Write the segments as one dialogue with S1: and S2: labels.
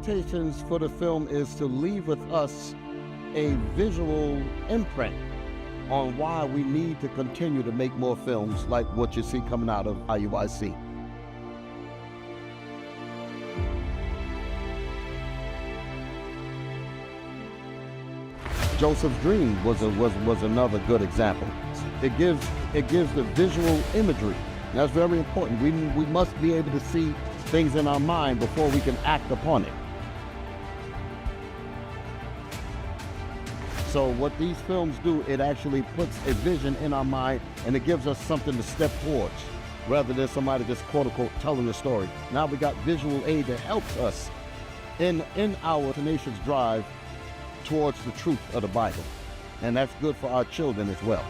S1: expectations for the film is to leave with us a visual imprint on why we need to continue to make more films like what you see coming out of IUIC. Joseph's Dream was another good example. It gives the visual imagery. That's very important. We must be able to see things in our mind before we can act upon it. So what these films do, it actually puts a vision in our mind, and it gives us something to step towards, rather than somebody just quote unquote telling the story. Now we got visual aid that helps us in our tenacious drive towards the truth of the Bible. And that's good for our children as well.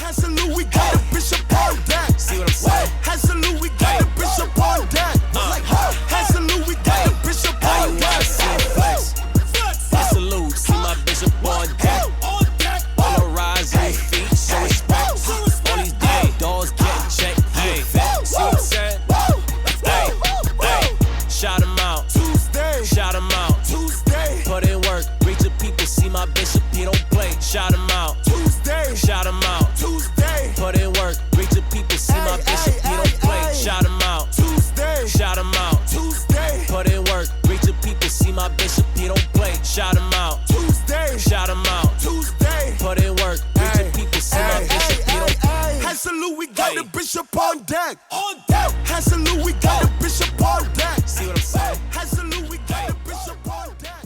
S2: Absolute, we got a bishop on deck. See what I'm saying? Absolute, we got a bishop on deck. Absolute, we got a bishop on deck. Absolute, see my bishop on deck. All rise on feet, show respect. All these damn doors get checked. Hey, see what I'm saying? Hey, shout him out. Tuesday, shout him out. Tuesday, put in work, reach the people, see my bishop, he don't play. Shout him out. Tuesday, shout him out. Tuesday, put in work, reach the people, see my bishop, he don't play. Shout him out. Tuesday, shout him out. Tuesday, put in work, reach the people, see my bishop, he don't play. Shout him out. Tuesday, shout him out. Tuesday, put in work, reach the people, see my bishop, he don't play. Absolute, we got the bishop on deck. On deck. Absolute, we got the bishop on deck. See what I'm saying? Absolute, we got the bishop on deck.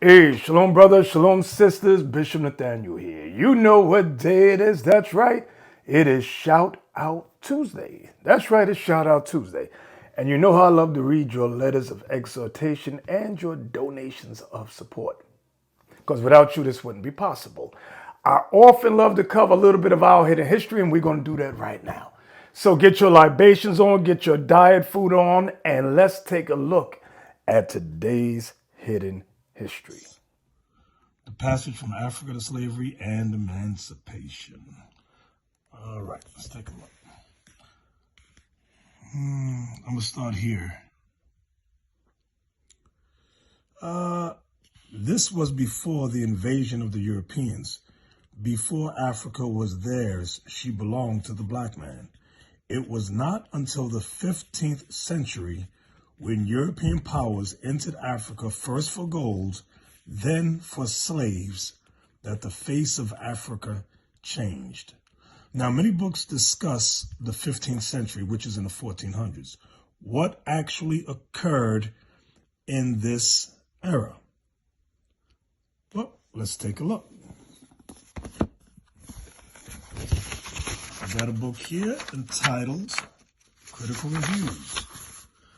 S3: Hey, shalom brothers, shalom sisters, Bishop Nathaniel here. You know what day it is, that's right. It is Shout Out Tuesday. That's right, it's Shout Out Tuesday. And you know how I love to read your letters of exhortation and your donations of support. Because without you, this wouldn't be possible. I often love to cover a little bit of our hidden history, and we're going to do that right now. So get your libations on, get your diet food on, and let's take a look at today's hidden history. The passage from Africa to slavery and emancipation. All right, let's take a look. I'm going to start here. This was before the invasion of the Europeans. Before Africa was theirs, she belonged to the black man. It was not until the 15th century when European powers entered Africa first for gold, then for slaves, that the face of Africa changed. Now, many books discuss the 15th century, which is in the 1400s. What actually occurred in this era? Well, let's take a look. I got a book here entitled Critical Reviews.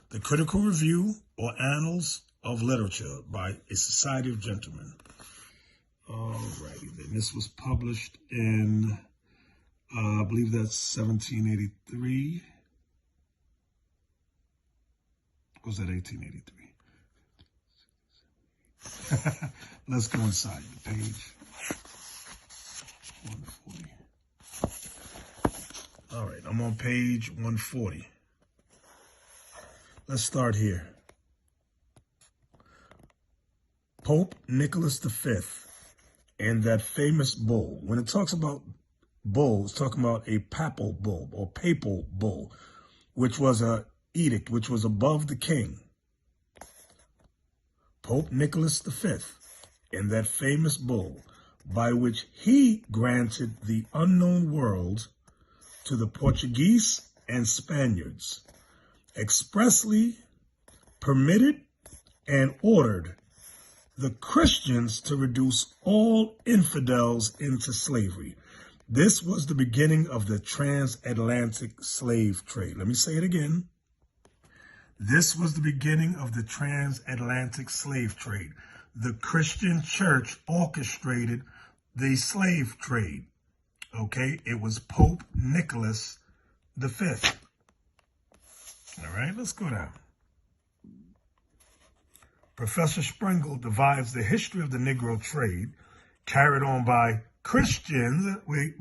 S3: The Critical Review or Annals of Literature by a Society of Gentlemen. All righty then. This was published in, I believe that's 1783. Or was that 1883? Let's go inside the page. 140. All right, I'm on page 140. Let's start here. Pope Nicholas V and that famous bull. When it talks about bull, it's talking about a papal bull or papal bull, which was an edict, which was above the king. Pope Nicholas V and that famous bull, by which he granted the unknown world to the Portuguese and Spaniards, expressly permitted and ordered the Christians to reduce all infidels into slavery. This was the beginning of the transatlantic slave trade. Let me say it again. This was the beginning of the transatlantic slave trade. The Christian church orchestrated the slave trade. Okay, it was Pope Nicholas V. All right, let's go down. Professor Sprengel divides the history of the Negro trade carried on by Christians. Wait.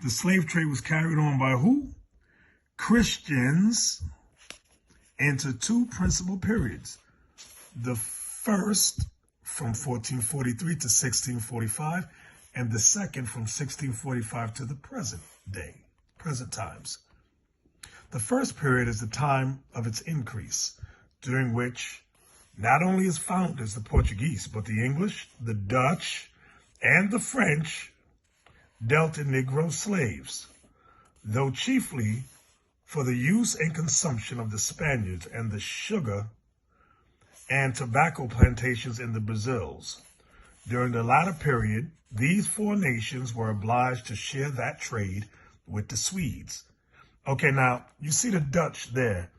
S3: The slave trade was carried on by who? Christians, into two principal periods. The first from 1443 to 1645, and the second from 1645 to the present day, present times. The first period is the time of its increase, during which not only its founders, the Portuguese, but the English, the Dutch, and the French dealt in Negro slaves, though chiefly for the use and consumption of the Spaniards and the sugar and tobacco plantations in the Brazils. During the latter period, these four nations were obliged to share that trade with the Swedes. Okay, now, you see the Dutch there.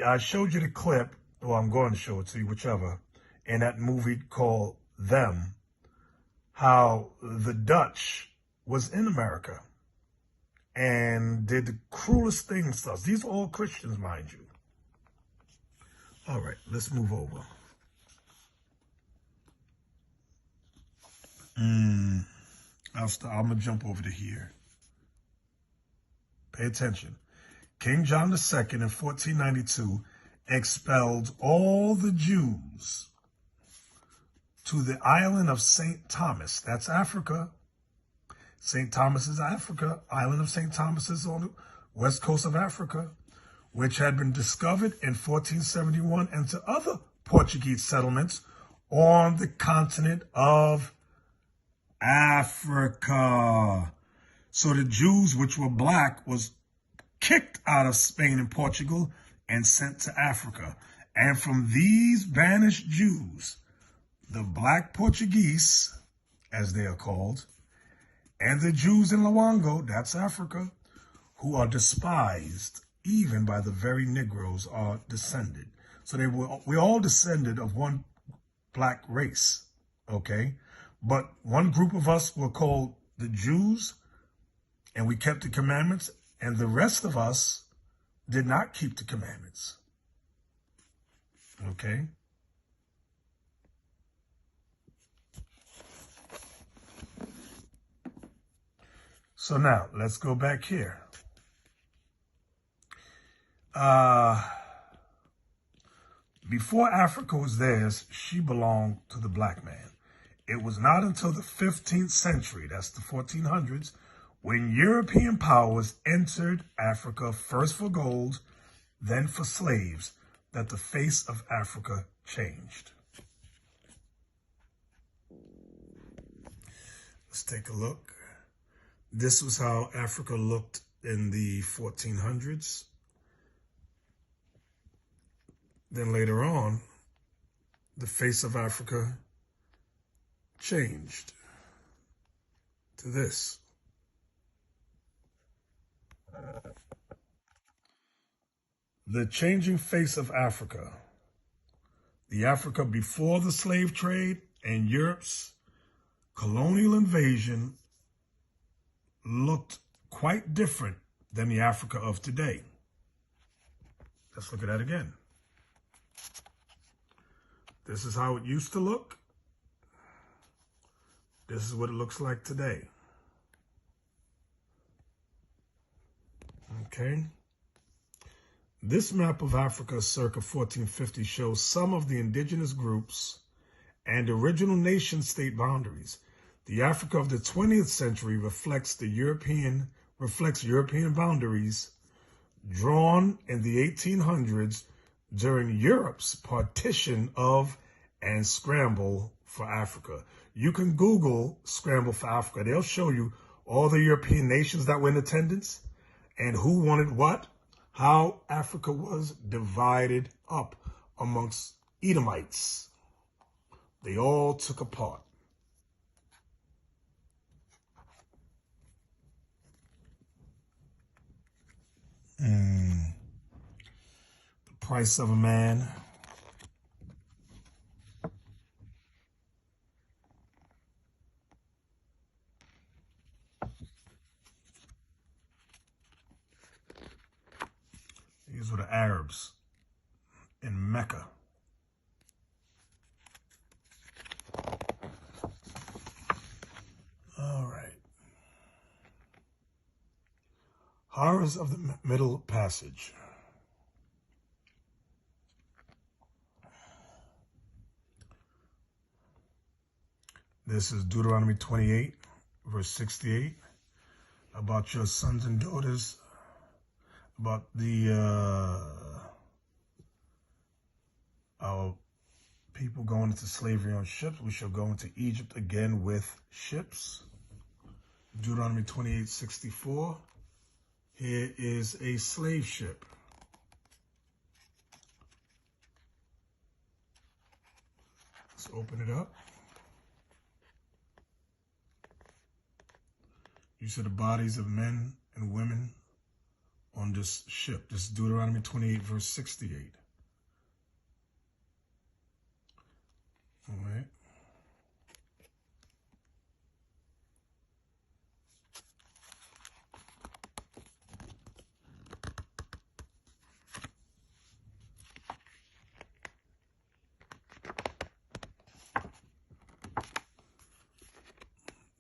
S3: I showed you the clip, or I'm going to show it to you, whichever, in that movie called Them, how the Dutch was in America and did the cruelest things to us. These are all Christians, mind you. All right, let's move over. I'm going to jump over to here. Pay attention. King John II in 1492 expelled all the Jews to the island of St. Thomas. That's Africa. St. Thomas is Africa. Island of St. Thomas is on the west coast of Africa, which had been discovered in 1471, and to other Portuguese settlements on the continent of Africa. So the Jews, which were black, was kicked out of Spain and Portugal and sent to Africa. And from these banished Jews, the black Portuguese, as they are called, and the Jews in Luango, that's Africa, who are despised even by the very Negroes, are descended. So we all descended of one black race, okay? But one group of us were called the Jews, and we kept the commandments, and the rest of us did not keep the commandments, okay? So now, let's go back here. Before Africa was theirs, she belonged to the black man. It was not until the 15th century, that's the 1400s, when European powers entered Africa, first for gold, then for slaves, that the face of Africa changed. Let's take a look. This was how Africa looked in the 1400s. Then later on, the face of Africa changed to this. The changing face of Africa, the Africa before the slave trade and Europe's colonial invasion, looked quite different than the Africa of today. Let's look at that again. This is how it used to look. This is what it looks like today. Okay. This map of Africa circa 1450 shows some of the indigenous groups and original nation state boundaries. The Africa of the 20th century reflects European boundaries drawn in the 1800s during Europe's partition of and scramble for Africa. You can Google scramble for Africa. They'll show you all the European nations that were in attendance and who wanted what, how Africa was divided up amongst Edomites. They all took a part. The price of a man. These were the Arabs in Mecca. All right. Horrors of the Middle Passage. This is Deuteronomy 28, verse 68, about your sons and daughters, about our people going into slavery on ships. We shall go into Egypt again with ships. Deuteronomy 28, 64. Here is a slave ship. Let's open it up. You see the bodies of men and women on this ship. This is Deuteronomy 28, verse 68. All right.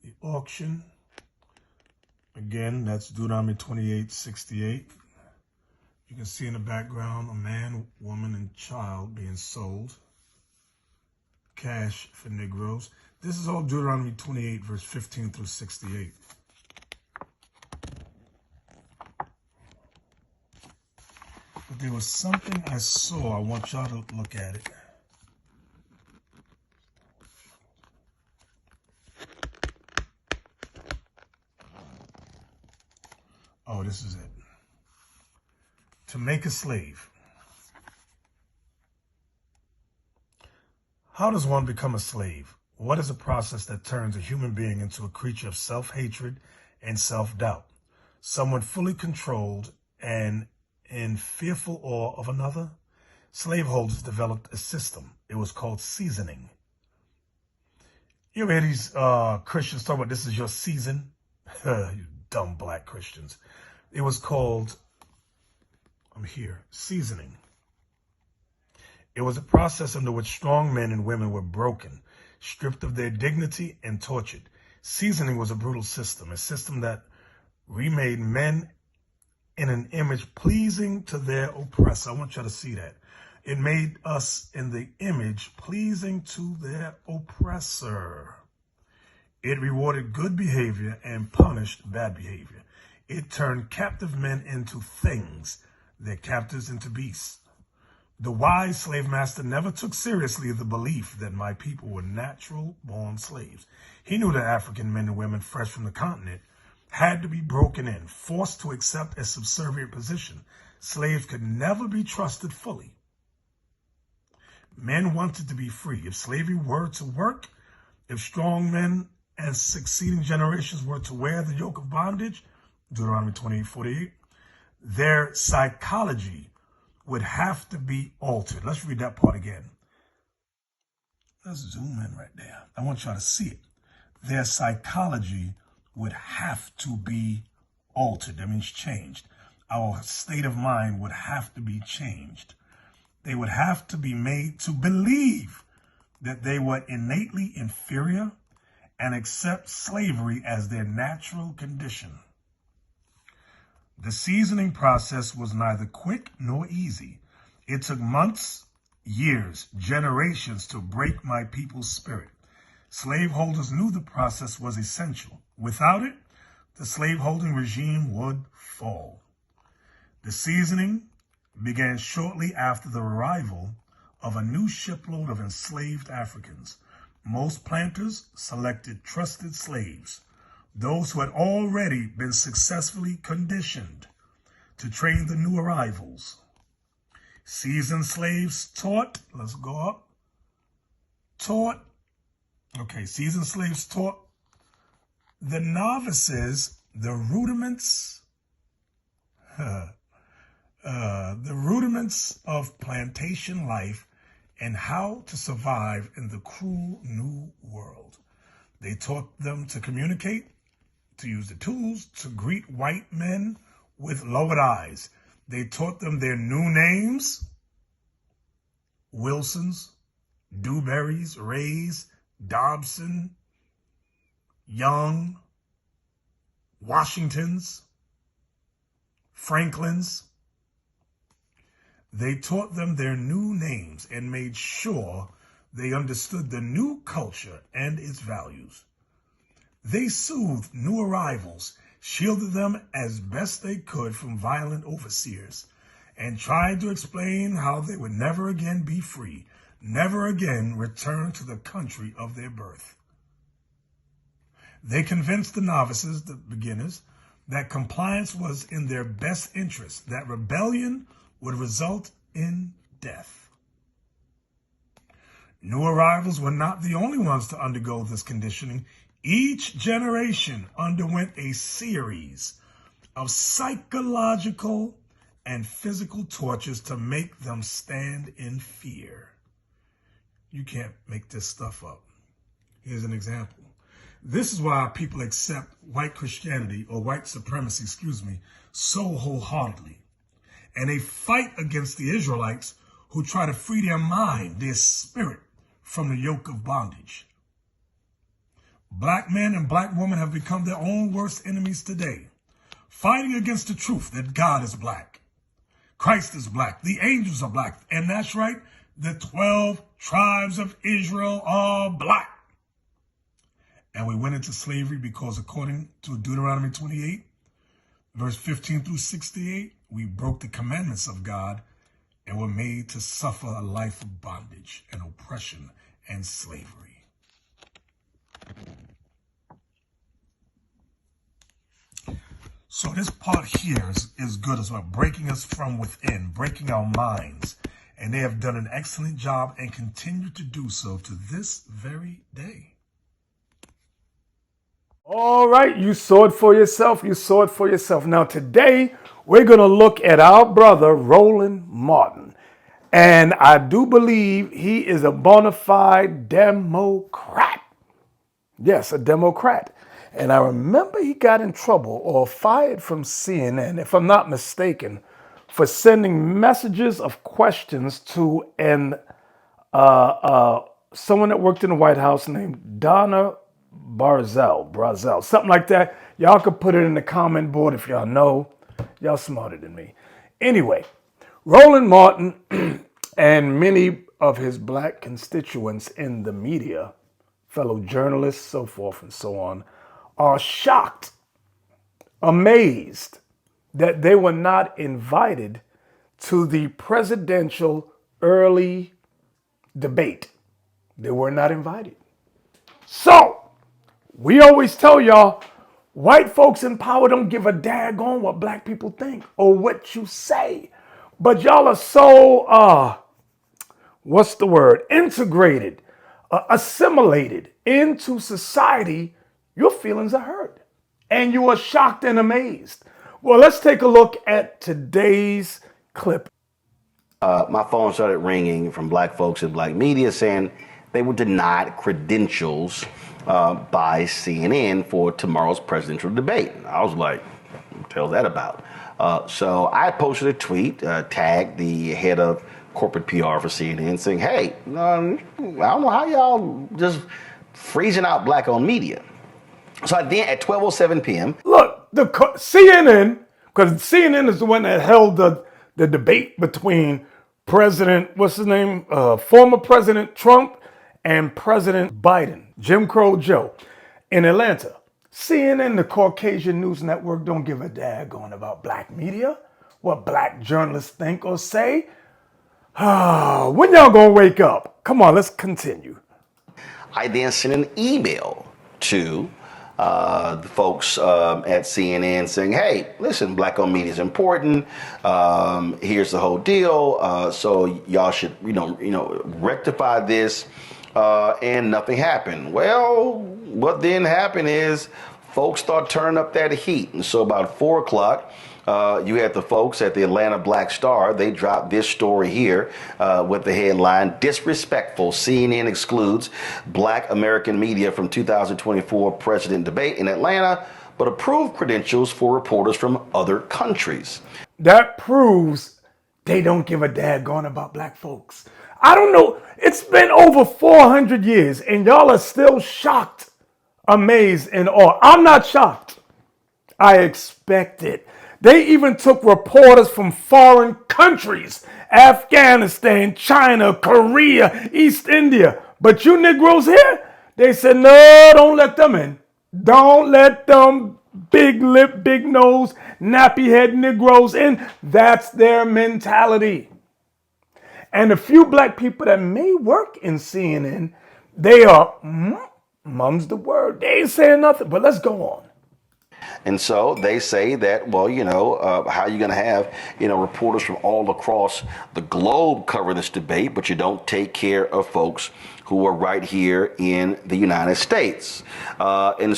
S3: The auction. Again, that's Deuteronomy 28, 68. You can see in the background a man, woman, and child being sold. Cash for Negroes. This is all Deuteronomy 28, verse 15 through 68. But there was something I saw. I want y'all to look at it. Oh, this is it. To make a slave. How does one become a slave? What is a process that turns a human being into a creature of self-hatred and self-doubt? Someone fully controlled and in fearful awe of another? Slaveholders developed a system. It was called seasoning. You ever hear these Christians talk about this is your season? You dumb black Christians. It was called, seasoning. It was a process under which strong men and women were broken, stripped of their dignity, and tortured. Seasoning was a brutal system, a system that remade men in an image pleasing to their oppressor. I want you to see that. It made us in the image pleasing to their oppressor. It rewarded good behavior and punished bad behavior. It turned captive men into things, their captives into beasts. The wise slave master never took seriously the belief that my people were natural-born slaves. He knew that African men and women fresh from the continent had to be broken in, forced to accept a subservient position. Slaves could never be trusted fully. Men wanted to be free. If slavery were to work, if strong men and succeeding generations were to wear the yoke of bondage, Deuteronomy 28:48, their psychology would have to be altered. Let's read that part again. Let's zoom in right there. I want y'all to see it. Their psychology would have to be altered. That means changed. Our state of mind would have to be changed. They would have to be made to believe that they were innately inferior and accept slavery as their natural condition. The seasoning process was neither quick nor easy. It took months, years, generations to break my people's spirit. Slaveholders knew the process was essential. Without it, the slaveholding regime would fall. The seasoning began shortly after the arrival of a new shipload of enslaved Africans. Most planters selected trusted slaves, those who had already been successfully conditioned to train the new arrivals. Seasoned slaves taught, seasoned slaves taught the novices the rudiments of plantation life and how to survive in the cruel new world. They taught them to communicate, to use the tools, to greet white men with lowered eyes. They taught them their new names: Wilsons, Dewberries, Rays, Dobson, Young, Washingtons, Franklins. They taught them their new names and made sure they understood the new culture and its values. They soothed new arrivals, shielded them as best they could from violent overseers, and tried to explain how they would never again be free, never again return to the country of their birth. They convinced the novices, the beginners, that compliance was in their best interest, that rebellion would result in death. New arrivals were not the only ones to undergo this conditioning. Each generation underwent a series of psychological and physical tortures to make them stand in fear. You can't make this stuff up. Here's an example. This is why people accept white Christianity, or white supremacy, so wholeheartedly. And they fight against the Israelites who try to free their mind, their spirit, from the yoke of bondage. Black men and black women have become their own worst enemies today, fighting against the truth that God is black, Christ is black, the angels are black, and that's right, the 12 tribes of Israel are black. And we went into slavery because, according to Deuteronomy 28, verse 15 through 68, we broke the commandments of God and were made to suffer a life of bondage and oppression and slavery. So this part here is good as well, breaking us from within, breaking our minds. And they have done an excellent job and continue to do so to this very day. All right, you saw it for yourself. You saw it for yourself. Now, today, we're going to look at our brother, Roland Martin. And I do believe he is a bona fide Democrat. Yes, a Democrat. And I remember he got in trouble or fired from CNN, if I'm not mistaken, for sending messages of questions to someone that worked in the White House named Donna Brazel, something like that. Y'all could put it in the comment board if y'all know. Y'all smarter than me. Anyway, Roland Martin and many of his black constituents in the media, fellow journalists, so forth and so on, are shocked, amazed that they were not invited to the presidential early debate. They were not invited. So, we always tell y'all, white folks in power don't give a daggone what black people think or what you say. But y'all are so, integrated, assimilated into society, your feelings are hurt. And you are shocked and amazed. Well, let's take a look at today's clip.
S4: My phone started ringing from black folks in black media saying they were denied credentials by CNN for tomorrow's presidential debate. I was like, what the hell's that about? So I posted a tweet, tagged the head of corporate PR for CNN saying, hey, I don't know how y'all just freezing out black-owned media. So then at 12:07 p.m.
S3: Look, the CNN, because CNN is the one that held the debate between former President Trump and President Biden, Jim Crow Joe, in Atlanta. CNN, the Caucasian news network, don't give a daggone about black media, what black journalists think or say. When y'all gonna wake up? Come on, let's continue.
S4: I then sent an email to the folks at CNN saying, hey, listen, black-owned media is important. Here's the whole deal. So y'all should, rectify this. And nothing happened. Well, what then happened is folks start turning up that heat. And so about 4 o'clock, you had the folks at the Atlanta Black Star. They dropped this story here with the headline, Disrespectful, CNN excludes Black American media from 2024 president debate in Atlanta. but approved credentials for reporters from other countries.
S3: That proves they don't give a daggone about black folks. I don't know. It's been over 400 years and y'all are still shocked, amazed, and awe. I'm not shocked. I expect it. They even took reporters from foreign countries, Afghanistan, China, Korea, East India. But you Negroes here, they said, no, don't let them in. Don't let them big lip, big nose, nappy head Negroes in. That's their mentality. And the few black people that may work in CNN, they are, mum's the word. They ain't saying nothing, but let's go on.
S4: And so they say that, well, how are you going to have, reporters from all across the globe cover this debate, but you don't take care of folks who are right here in the United States. And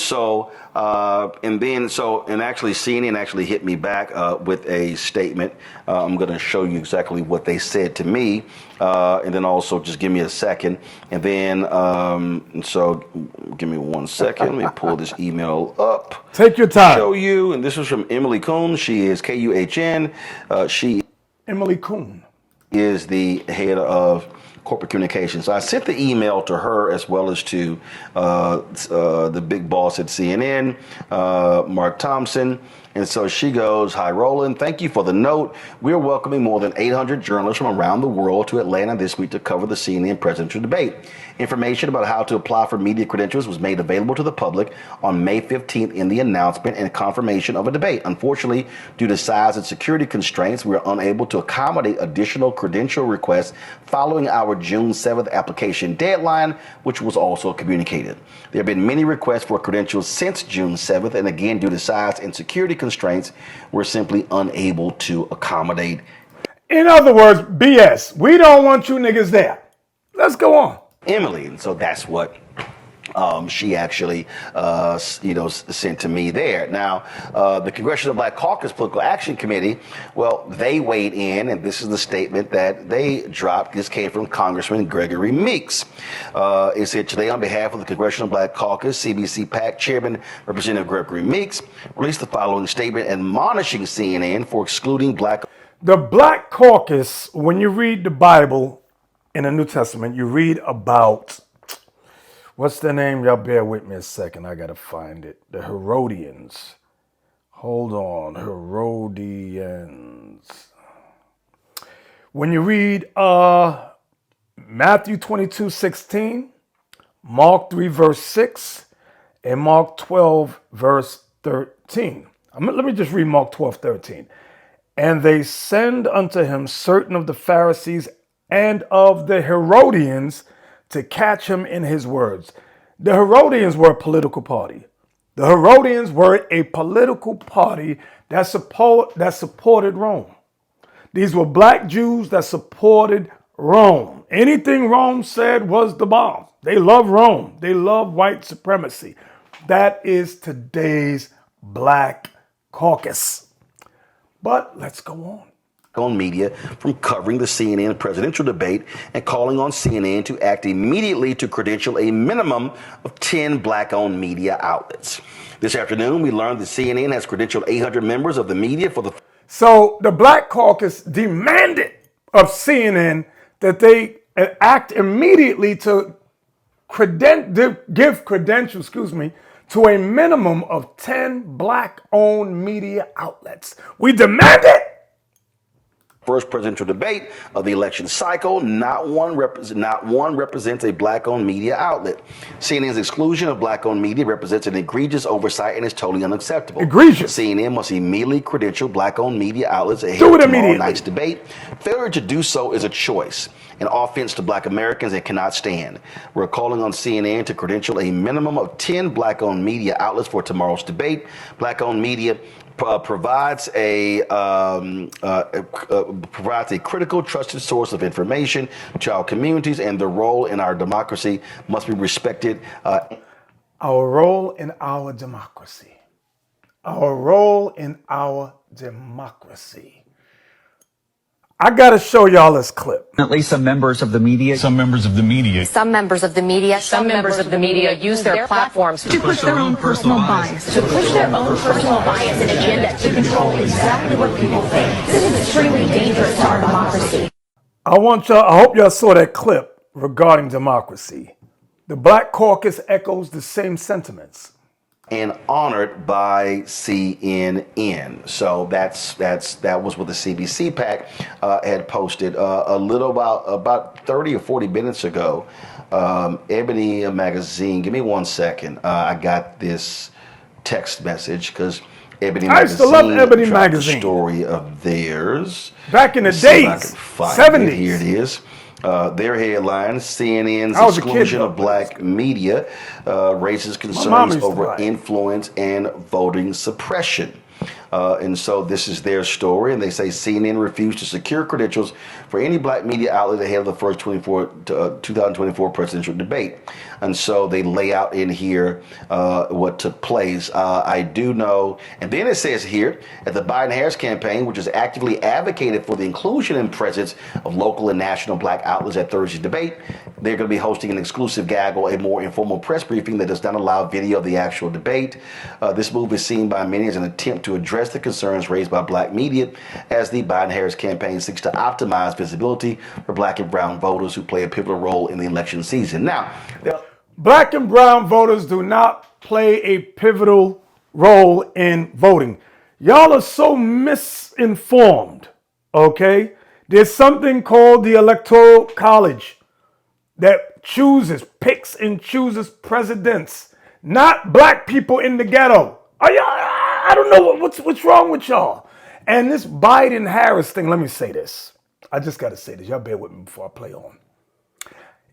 S4: actually CNN actually hit me back with a statement. I'm going to show you exactly what they said to me. And then also just give me a second. And then, so give me 1 second. Let me pull this email up.
S3: Take your time.
S4: Show you. And this is from Emily Kuhn. She is Kuhn.
S3: Emily Kuhn
S4: is the head of corporate communications. So I sent the email to her as well as to the big boss at CNN, Mark Thompson. And so she goes, "Hi, Roland. Thank you for the note. We're welcoming more than 800 journalists from around the world to Atlanta this week to cover the CNN presidential debate. Information about how to apply for media credentials was made available to the public on May 15th in the announcement and confirmation of a debate. Unfortunately, due to size and security constraints, we are unable to accommodate additional credential requests following our June 7th application deadline, which was also communicated. There have been many requests for credentials since June 7th, and again, due to size and security constraints, we're simply unable to accommodate."
S3: In other words, BS. We don't want you niggas there. Let's go on.
S4: Emily, and so that's what she actually, sent to me there. Now, the Congressional Black Caucus Political Action Committee, well, they weighed in, and this is the statement that they dropped. This came from Congressman Gregory Meeks. It said, "Today, on behalf of the Congressional Black Caucus, CBC PAC Chairman Representative Gregory Meeks released the following statement admonishing CNN for excluding black."
S3: The Black Caucus, when you read the Bible in the New Testament, you read about, what's the name? Y'all bear with me a second. I got to find it. The Herodians. Hold on. Herodians. When you read Matthew 22:16, Mark 3 verse 6, and Mark 12 verse 13. Let me just read Mark 12:13. "And they send unto him certain of the Pharisees and of the Herodians to catch him in his words." The Herodians were a political party. The Herodians were a political party that supported Rome. These were black Jews that supported Rome. Anything Rome said was the bomb. They love Rome. They love white supremacy. That is today's Black Caucus. But let's go on.
S4: Media from covering the CNN presidential debate and calling on CNN to act immediately to credential a minimum of 10 black-owned media outlets. This afternoon, we learned that CNN has credentialed 800 members of the media for the...
S3: So the Black Caucus demanded of CNN that they act immediately to give credentials, to a minimum of 10 black-owned media outlets. We demand it.
S4: First presidential debate of the election cycle, not one represents a black-owned media outlet. CNN's exclusion of black-owned media represents an egregious oversight and is totally unacceptable.
S3: Egregious.
S4: CNN must immediately credential black-owned media outlets ahead of tomorrow night's debate. Failure to do so is a choice, an offense to black Americans and cannot stand. We're calling on CNN to credential a minimum of 10 black-owned media outlets for tomorrow's debate. Black-owned media provides a critical, trusted source of information to our communities, and their role in our democracy must be respected.
S3: Our role in our democracy. Our role in our democracy. I got to show y'all this clip.
S5: At least some members of the media.
S6: Some members of the media.
S7: Some members of the media.
S8: Some members of the media use their platforms
S9: to push their own personal bias. To push their own personal bias and agenda to control exactly what people think. This is extremely dangerous to our democracy.
S3: I hope y'all saw that clip regarding democracy. The Black Caucus echoes the same sentiments.
S4: And honored by CNN. So that was what the CBC PAC had posted about 30 or 40 minutes ago. Ebony magazine. Give me 1 second. I got this text message because Ebony
S3: I used to
S4: magazine.
S3: love Ebony
S4: dropped
S3: magazine.
S4: a story of theirs.
S3: Back in the
S4: Let's see if I
S3: days,
S4: can find
S3: 70s.
S4: it. Here it is. Their headline, CNN's
S3: I was a kid,
S4: exclusion
S3: though.
S4: of black media raises
S3: mom
S4: concerns
S3: used to
S4: over
S3: buy it.
S4: influence and voting suppression. And so this is their story, and they say CNN refused to secure credentials for any black media outlet ahead of the first 2024 presidential debate. And so they lay out in here what took place. I do know, and then it says here, at the Biden-Harris campaign, which has actively advocated for the inclusion and presence of local and national black outlets at Thursday's debate, they're going to be hosting an exclusive gaggle, a more informal press briefing that does not allow video of the actual debate. This move is seen by many as an attempt to address the concerns raised by black media as the Biden-Harris campaign seeks to optimize visibility for black and brown voters who play a pivotal role in the election season. Now,
S3: Black and brown voters do not play a pivotal role in voting. Y'all are so misinformed, okay? There's something called the Electoral College that picks and chooses presidents, not black people in the ghetto. I don't know what's wrong with y'all. And this Biden-Harris thing, let me say this. I just got to say this. Y'all bear with me before I play on.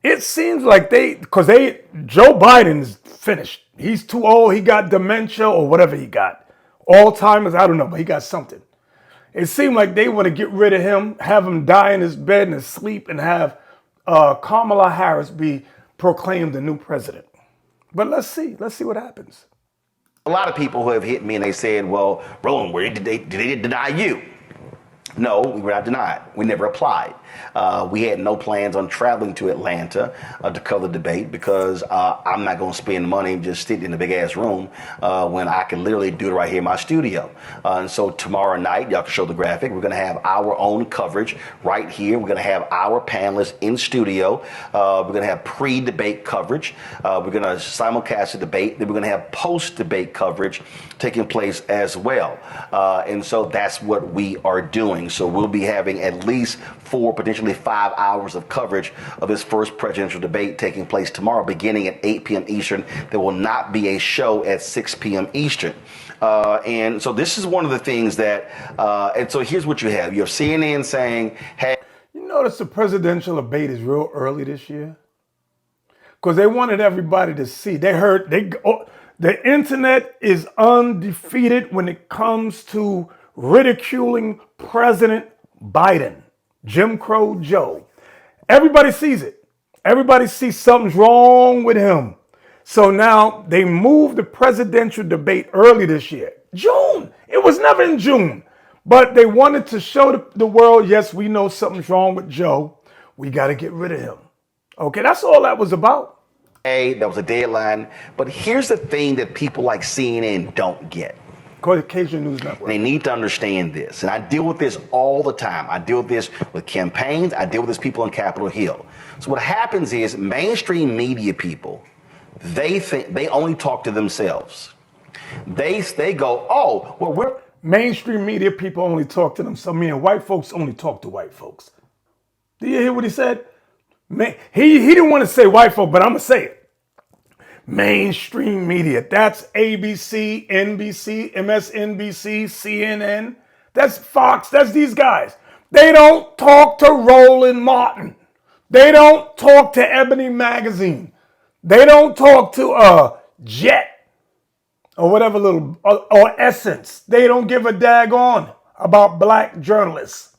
S3: It seems like Joe Biden is finished. He's too old. He got dementia or whatever he got. Alzheimer's, I don't know, but he got something. It seemed like they want to get rid of him, have him die in his bed in his sleep, and have Kamala Harris be proclaimed the new president. But let's see what happens.
S4: a lot of people who have hit me and they said, well, Roland, where did they deny you? No, we were not denied. We never applied. We had no plans on traveling to Atlanta to cover the debate because I'm not going to spend money just sitting in a big ass room when I can literally do it right here in my studio. And so tomorrow night, y'all can show the graphic. We're going to have our own coverage right here. We're going to have our panelists in studio. We're going to have pre-debate coverage. We're going to simulcast the debate. Then we're going to have post-debate coverage taking place as well. And so that's what we are doing. So we'll be having at least 4, potentially 5 hours of coverage of this first presidential debate taking place tomorrow, beginning at 8 p.m. Eastern. There will not be a show at 6 p.m. Eastern. And so this is one of the things that, and so here's what you have. You have CNN saying, hey.
S3: You notice the presidential debate is real early this year? Because they wanted everybody to see. The internet is undefeated when it comes to ridiculing President Biden, Jim Crow Joe. Everybody sees it. Everybody sees something's wrong with him. So now they moved the presidential debate early this year. June. It was never in June. But they wanted to show the world, yes, we know something's wrong with Joe. We got to get rid of him. Okay, that's all that was about.
S4: Hey, that was a deadline. But here's the thing that people like CNN don't get.
S3: Caucasian News Network.
S4: They need to understand this. And I deal with this all the time. I deal with this with campaigns. I deal with this people on Capitol Hill. So what happens is mainstream media people, they think they only talk to themselves. They go, oh, well, we're...
S3: Mainstream media people only talk to themselves. Meaning white folks only talk to white folks. Do you hear what he said? He didn't want to say white folk, but I'm going to say it. Mainstream media. That's ABC, NBC, MSNBC, CNN. That's Fox. That's these guys. They don't talk to Roland Martin. They don't talk to Ebony Magazine. They don't talk to Jet or whatever little, or Essence. They don't give a daggone about black journalists.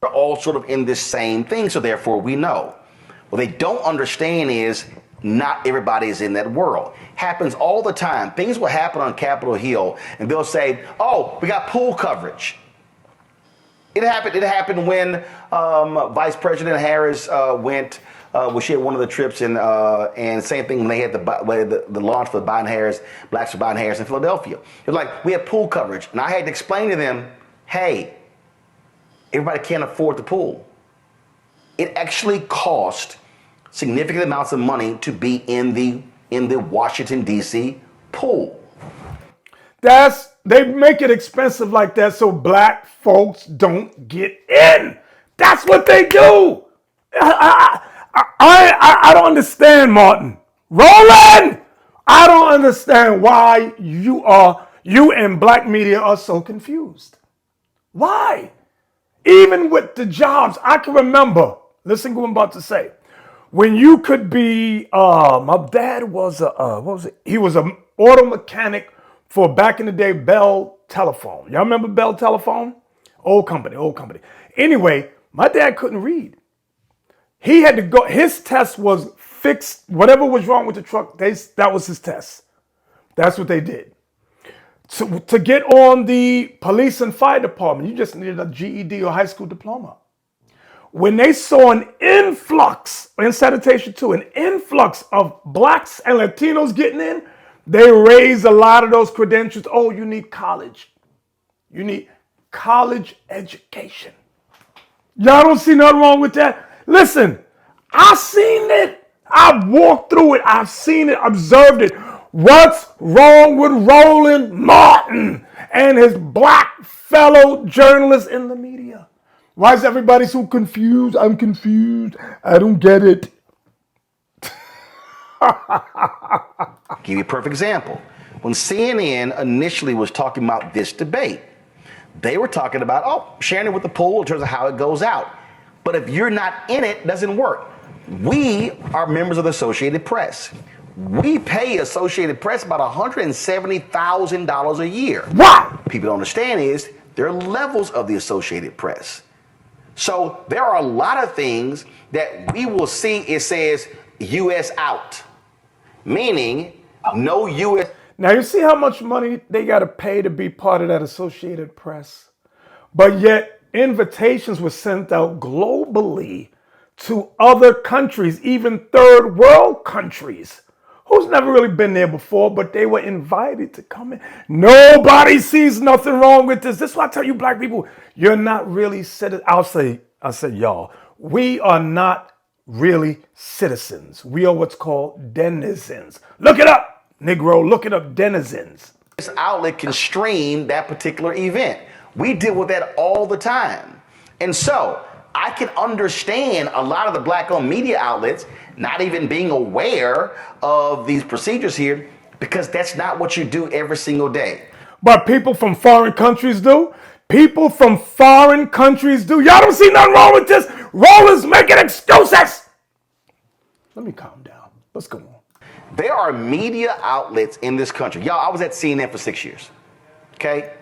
S4: We're all sort of in this same thing, so therefore we know. What they don't understand is not everybody is in that world. Happens all the time. Things will happen on Capitol Hill, and they'll say, oh, we got pool coverage. It happened. It happened when Vice President Harris went. She had one of the trips, and same thing when they had the launch for Biden-Harris, Blacks for Biden-Harris in Philadelphia. It was like we had pool coverage, and I had to explain to them, hey, everybody can't afford the pool. It actually cost significant amounts of money to be in the Washington D.C. pool.
S3: They make it expensive like that so black folks don't get in. That's what they do. I don't understand, Martin. Roland! I don't understand why you and black media are so confused. Why? Even with the jobs, I can remember, listen to what I'm about to say. When you could be, my dad was he was an auto mechanic for back in the day, Bell Telephone. Y'all remember Bell Telephone? Old company. Anyway, my dad couldn't read. He had to go, his test was fixed, whatever was wrong with the truck, that was his test. That's what they did. To get on the police and fire department, you just needed a GED or high school diploma. When they saw an influx, in sanitation too, an influx of blacks and Latinos getting in, they raised a lot of those credentials. Oh, you need college. You need college education. Y'all don't see nothing wrong with that? Listen, I seen it. I walked through it. I've seen it, observed it. What's wrong with Roland Martin and his black fellow journalists in the media? Why is everybody so confused? I'm confused. I don't get it.
S4: Give you a perfect example. When CNN initially was talking about this debate, they were talking about, sharing it with the pool in terms of how it goes out. But if you're not in it, it doesn't work. We are members of the Associated Press. We pay Associated Press about $170,000 a year.
S3: What?
S4: People don't understand is there are levels of the Associated Press. So there are a lot of things that we will see. It says U.S. out, meaning no U.S.
S3: Now you see how much money they got to pay to be part of that Associated Press? But yet invitations were sent out globally to other countries, even third world countries, who's never really been there before, but they were invited to come in. Nobody sees nothing wrong with this. This is why I tell you black people, you're not really citizens. I'll say y'all, we are not really citizens. We are what's called denizens. Look it up, Negro, look it up, denizens.
S4: This outlet can stream that particular event. We deal with that all the time. And so I can understand a lot of the black-owned media outlets not even being aware of these procedures here because that's not what you do every single day.
S3: But people from foreign countries do. People from foreign countries do. Y'all don't see nothing wrong with this. Rollers making excuses. Let me calm down. Let's go on.
S4: There are media outlets in this country. Y'all, I was at CNN for 6 years. Okay?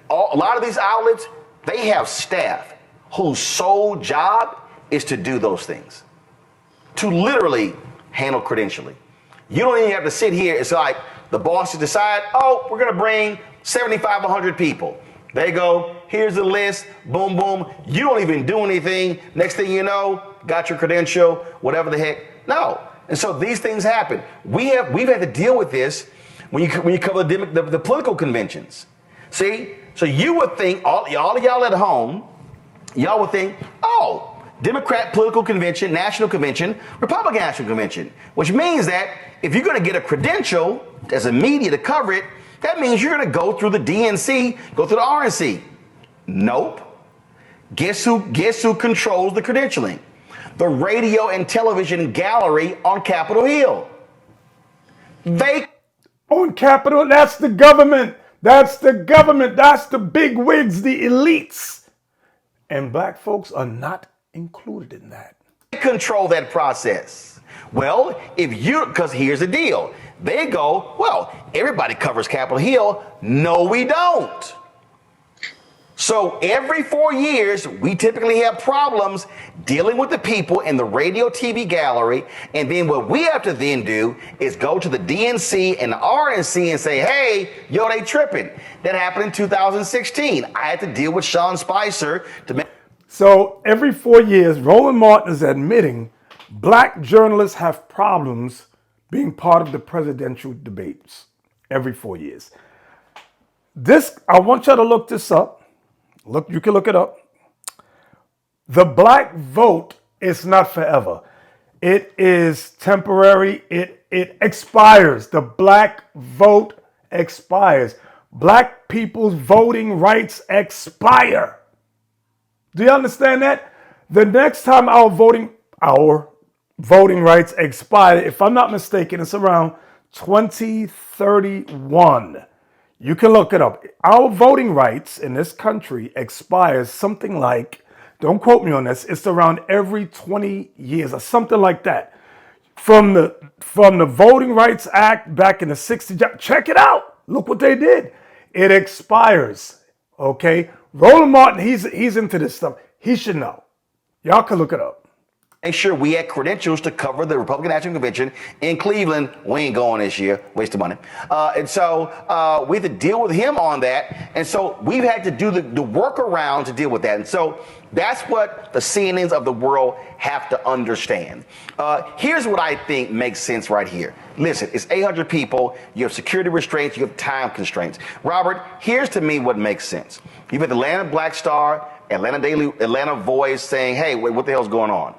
S4: A lot of these outlets, they have staff whose sole job is to do those things. To literally handle credentialing. You don't even have to sit here. It's like the bosses decide, we're going to bring 7,500 people. They go, here's the list, boom, boom. You don't even do anything. Next thing you know, got your credential, whatever the heck. No. And so these things happen. We've had to deal with this when you cover the political conventions. See? So you would think, all of y'all at home, y'all would think, Democrat political convention, national convention, Republican national convention, which means that if you're going to get a credential as a media to cover it, that means you're going to go through the DNC, go through the RNC. Nope. Guess who controls the credentialing? The radio and television gallery on Capitol Hill.
S3: On Capitol, that's the government. That's the government. That's the big wigs, the elites. And black folks are not included in that.
S4: They control that process. Well, because here's the deal. They go, everybody covers Capitol Hill. No, we don't. So every 4 years, we typically have problems dealing with the people in the radio TV gallery. And then what we have to then do is go to the DNC and the RNC and say, hey, yo, they tripping. That happened in 2016. I had to deal with Sean Spicer to make.
S3: So every 4 years, Roland Martin is admitting black journalists have problems being part of the presidential debates every 4 years. This, I want you to look this up. Look, you can look it up. The black vote is not forever. It is temporary. It expires. The black vote expires. Black people's voting rights expire. Do you understand that? The next time our voting rights expire, if I'm not mistaken, it's around 2031. You can look it up. Our voting rights in this country expires something like, don't quote me on this, it's around every 20 years or something like that. From the Voting Rights Act back in the 60s, check it out. Look what they did. It expires, okay? Roland Martin, he's into this stuff. He should know. Y'all can look it up.
S4: Make sure we had credentials to cover the Republican National Convention in Cleveland. We ain't going this year, waste of money. And so we had to deal with him on that. And so we've had to do the workaround to deal with that. And so that's what the CNNs of the world have to understand. Here's what I think makes sense right here. Listen, it's 800 people. You have security restraints. You have time constraints. Robert, here's to me what makes sense. You've got the Atlanta Black Star, Atlanta Voice saying, hey, wait, what the hell's going on?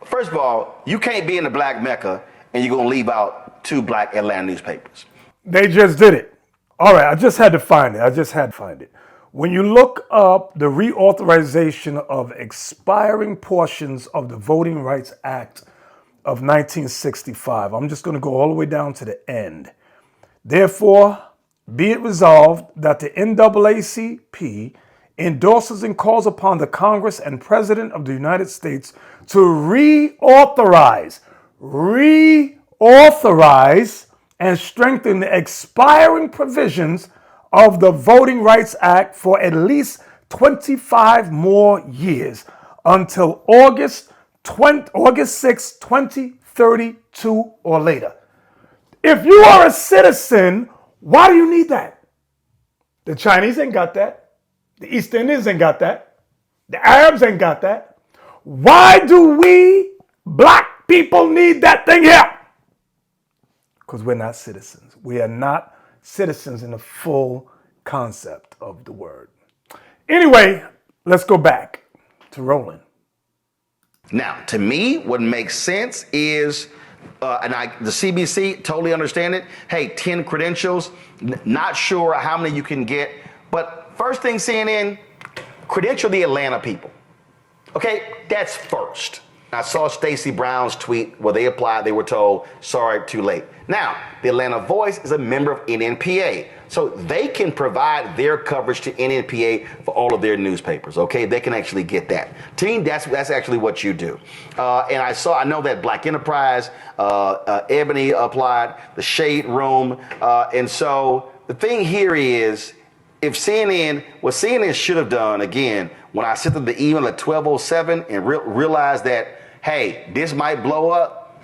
S4: First of all, you can't be in the black Mecca and you're going to leave out 2 black Atlanta newspapers.
S3: They just did it. All right, I just had to find it. When you look up the reauthorization of expiring portions of the Voting Rights Act of 1965, I'm just going to go all the way down to the end. Therefore, be it resolved that the NAACP endorses and calls upon the Congress and President of the United States to reauthorize and strengthen the expiring provisions of the Voting Rights Act for at least 25 more years until August 6, 2032 or later. If you are a citizen, why do you need that? The Chinese ain't got that. The East Indians ain't got that. The Arabs ain't got that. Why do we black people need that thing here? Because we're not citizens. We are not citizens in the full concept of the word. Anyway, let's go back to Roland.
S4: Now, to me, what makes sense is, the CBC, totally understand it. Hey, 10 credentials, not sure how many you can get, but first thing, CNN, credential the Atlanta people. Okay, that's first. I saw Stacey Brown's tweet where they applied, they were told, sorry, too late. Now, the Atlanta Voice is a member of NNPA, so they can provide their coverage to NNPA for all of their newspapers, okay? They can actually get that. Team, that's actually what you do. And I know that Black Enterprise, Ebony applied, the Shade Room, and so the thing here is, if what CNN should have done, again, when I sent them the email at 12:07 and realized that, hey, this might blow up,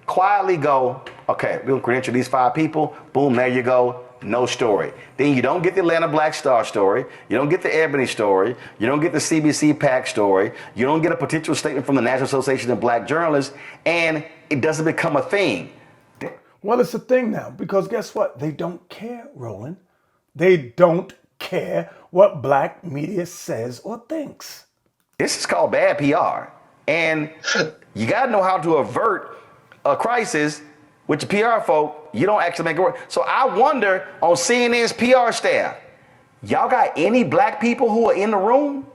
S4: quietly go, okay, we're going to credential these 5 people. Boom, there you go. No story. Then you don't get the Atlanta Black Star story. You don't get the Ebony story. You don't get the CBC PAC story. You don't get a potential statement from the National Association of Black Journalists, and it doesn't become a thing.
S3: Well, it's a thing now, because guess what? They don't care, Roland. They don't care what black media says or thinks.
S4: This is called bad PR. And you got to know how to avert a crisis with the PR folk. You don't actually make it work. So I wonder on CNN's PR staff, y'all got any black people who are in the room?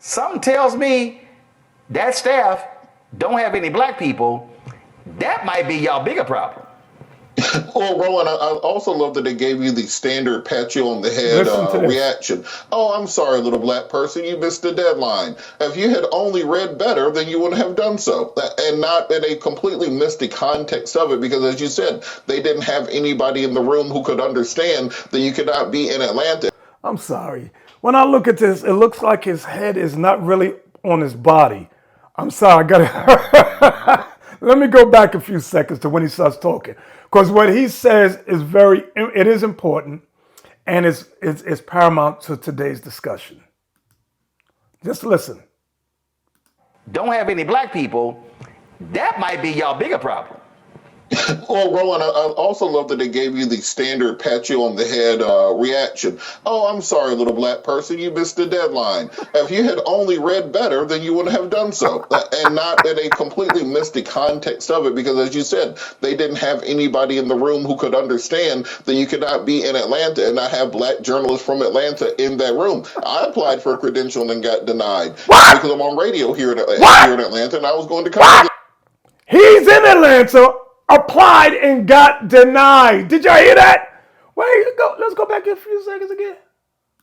S4: Something tells me that staff don't have any black people. That might be y'all bigger problem.
S5: Well, Roland, I also love that they gave you the standard pat you on the head reaction. Oh, I'm sorry, little black person, you missed the deadline. If you had only read better, then you wouldn't have done so. And not that they completely missed the context of it, because as you said, they didn't have anybody in the room who could understand that you could not be in Atlanta.
S3: I'm sorry. When I look at this, it looks like his head is not really on his body. I'm sorry, I gotta let me go back a few seconds to when he starts talking. Because what he says is it is important and it's paramount to today's discussion. Just listen.
S4: Don't have any black people, that might be y'all bigger problem.
S5: Well, Rowan, I also love that they gave you the standard pat you on the head reaction. Oh, I'm sorry, little black person, you missed the deadline. If you had only read better, then you wouldn't have done so. And not that they completely missed the context of it, because as you said, they didn't have anybody in the room who could understand that you could not be in Atlanta and not have black journalists from Atlanta in that room. I applied for a credential and got denied because I'm on radio here in Atlanta, and I was going to cover
S3: He's in Atlanta, applied and got denied. Did y'all hear that? Wait, let's go back in a few seconds again.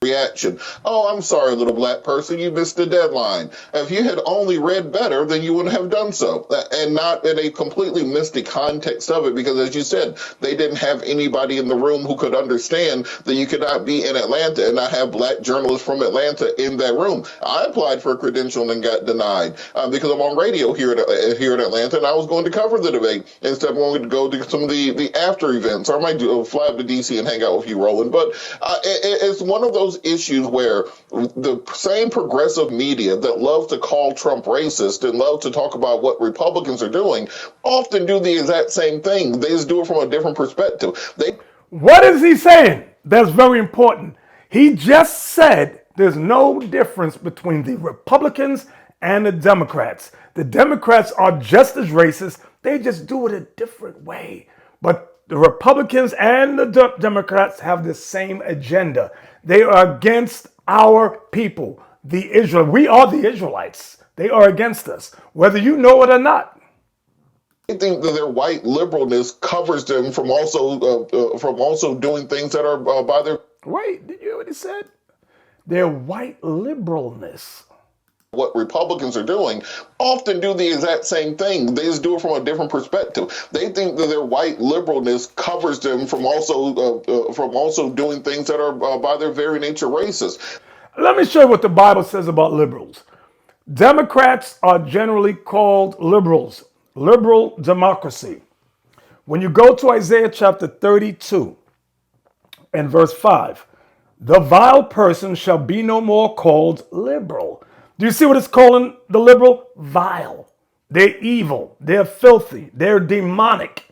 S5: reaction. Oh, I'm sorry, little black person, you missed the deadline. If you had only read better, then you wouldn't have done so. And not that they completely missed the context of it, because as you said, they didn't have anybody in the room who could understand that you could not be in Atlanta and not have black journalists from Atlanta in that room. I applied for a credential and got denied because I'm on radio here in Atlanta, and I was going to cover the debate instead of going to go to some of the after events. Or I might fly up to D.C. and hang out with you, Roland. But it's one of those issues where the same progressive media that loves to call Trump racist and love to talk about what Republicans are doing often do the exact same thing. They just do it from a different perspective.
S3: What is he saying? That's very important. He just said there's no difference between the Republicans and the Democrats. The Democrats are just as racist. They just do it a different way. But the Republicans and the Democrats have the same agenda. They are against our people, the Israel. We are the Israelites. They are against us, whether you know it or not.
S5: I think that their white liberalness covers them from also doing things that are by their.
S3: Wait, did you hear what he said? Their white liberalness.
S5: What Republicans are doing often do the exact same thing. They just do it from a different perspective. They think that their white liberalness covers them from also doing things that are by their very nature racist.
S3: Let me show you what the Bible says about liberals. Democrats are generally called liberals, liberal democracy. When you go to Isaiah chapter 32 and verse 5, the vile person shall be no more called liberal. Do you see what it's calling the liberal? Vile. They're evil. They're filthy. They're demonic.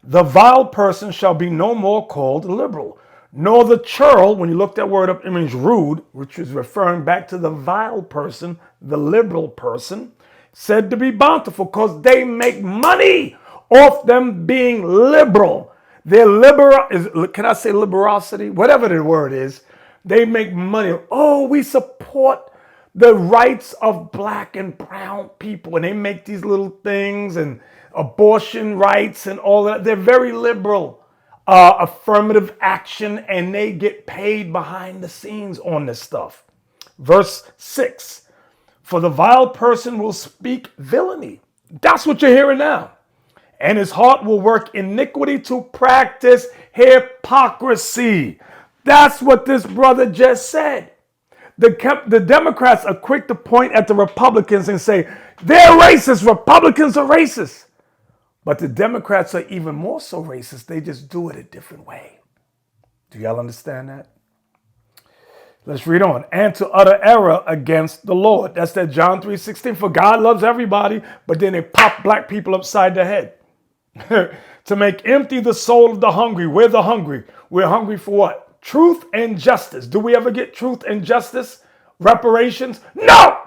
S3: The vile person shall be no more called liberal. Nor the churl, when you look that word up, it means rude, which is referring back to the vile person, the liberal person, said to be bountiful because they make money off them being liberal. Their can I say liberosity? Whatever the word is, they make money. Oh, we support the rights of black and brown people, and they make these little things and abortion rights and all that. They're very liberal, affirmative action, and they get paid behind the scenes on this stuff. Verse 6, for the vile person will speak villainy. That's what you're hearing now. And his heart will work iniquity to practice hypocrisy. That's what this brother just said. The Democrats are quick to point at the Republicans and say, they're racist, Republicans are racist. But the Democrats are even more so racist. They just do it a different way. Do y'all understand that? Let's read on. And to utter error against the Lord. That's that John 3:16. For God loves everybody, but then they pop black people upside the head. To make empty the soul of the hungry. We're the hungry. We're hungry for what? Truth and justice. Do we ever get truth and justice? Reparations? No!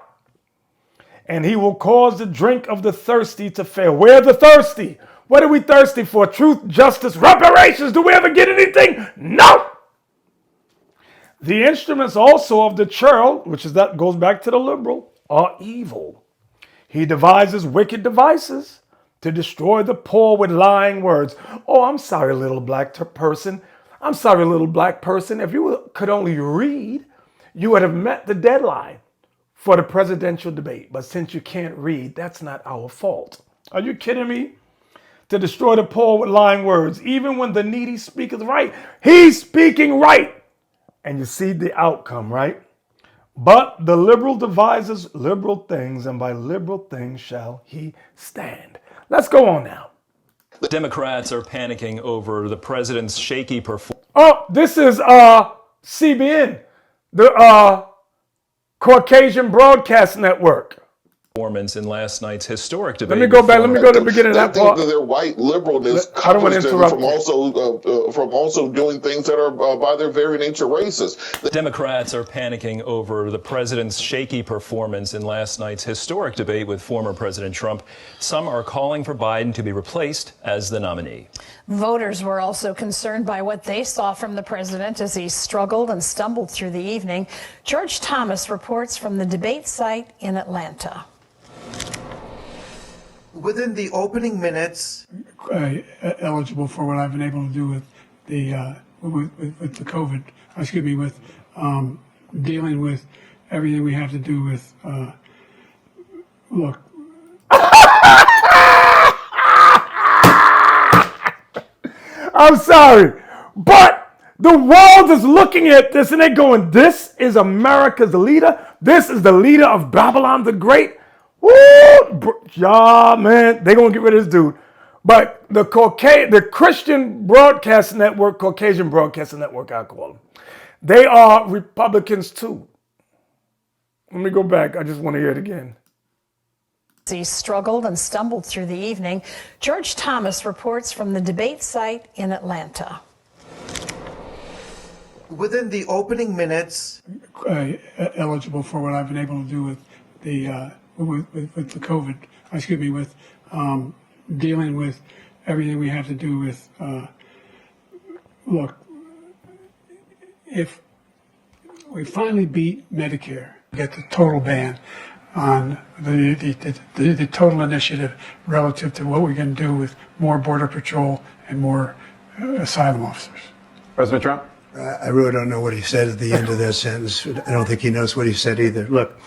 S3: And he will cause the drink of the thirsty to fail. We're the thirsty. What are we thirsty for? Truth, justice, reparations. Do we ever get anything? No! The instruments also of the churl, that goes back to the liberal, are evil. He devises wicked devices to destroy the poor with lying words. Oh, I'm sorry, little black person. I'm sorry, little black person. If you could only read, you would have met the deadline for the presidential debate. But since you can't read, that's not our fault. Are you kidding me? To destroy the poor with lying words, even when the needy speaketh right. He's speaking right. and you see the outcome, right? But the liberal devises liberal things, and by liberal things shall he stand. Let's go on now.
S6: The Democrats are panicking over the president's shaky performance.
S3: Oh, this is CBN, the Caucasian Broadcast Network.
S6: In last night's historic debate.
S3: Let me go back. Let me go to the beginning of that part.
S5: I think that their white liberalness
S3: I don't want to
S5: covers them
S3: interrupt
S5: from also doing things that are by their very nature racist.
S6: The Democrats are panicking over the president's shaky performance in last night's historic debate with former President Trump. Some are calling for Biden to be replaced as the nominee.
S7: Voters were also concerned by what they saw from the president as he struggled and stumbled through the evening. George Thomas reports from the debate site in Atlanta.
S10: Within the opening minutes,
S11: eligible for what I've been able to do with the with the COVID. With dealing with everything we have to do with. Look.
S3: I'm sorry, but the world is looking at this and they're going, "This is America's leader. This is the leader of Babylon the Great." Woo! Yeah, man, they're going to get rid of this dude. But the Christian Broadcast Network, Caucasian Broadcast Network, I call them, they are Republicans too. Let me go back. I just want to hear it again.
S7: He struggled and stumbled through the evening. George Thomas reports from the debate site in Atlanta.
S10: Within the opening minutes,
S11: eligible for what I've been able to do with the with the COVID. With dealing with everything we have to do with. Look, if we finally beat Medicare, get the total ban on the total initiative relative to what we can do with more Border Patrol and more asylum officers.
S12: President Trump?
S13: I really don't know what he said at the end of that sentence. I don't think he knows what he said either. Look.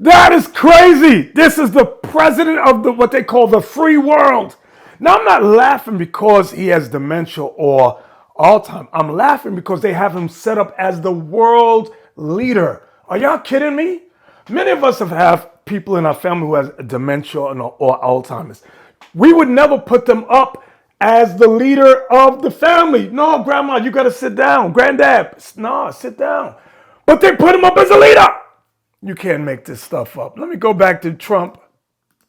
S3: That is crazy. This is the president of what they call the free world. Now, I'm not laughing because he has dementia or Alzheimer's. I'm laughing because they have him set up as the world leader. Are y'all kidding me? Many of us have people in our family who has dementia or Alzheimer's. We would never put them up as the leader of the family. No, grandma, you got to sit down. Granddad, no, sit down. But they put him up as a leader. You can't make this stuff up. Let me go back to Trump.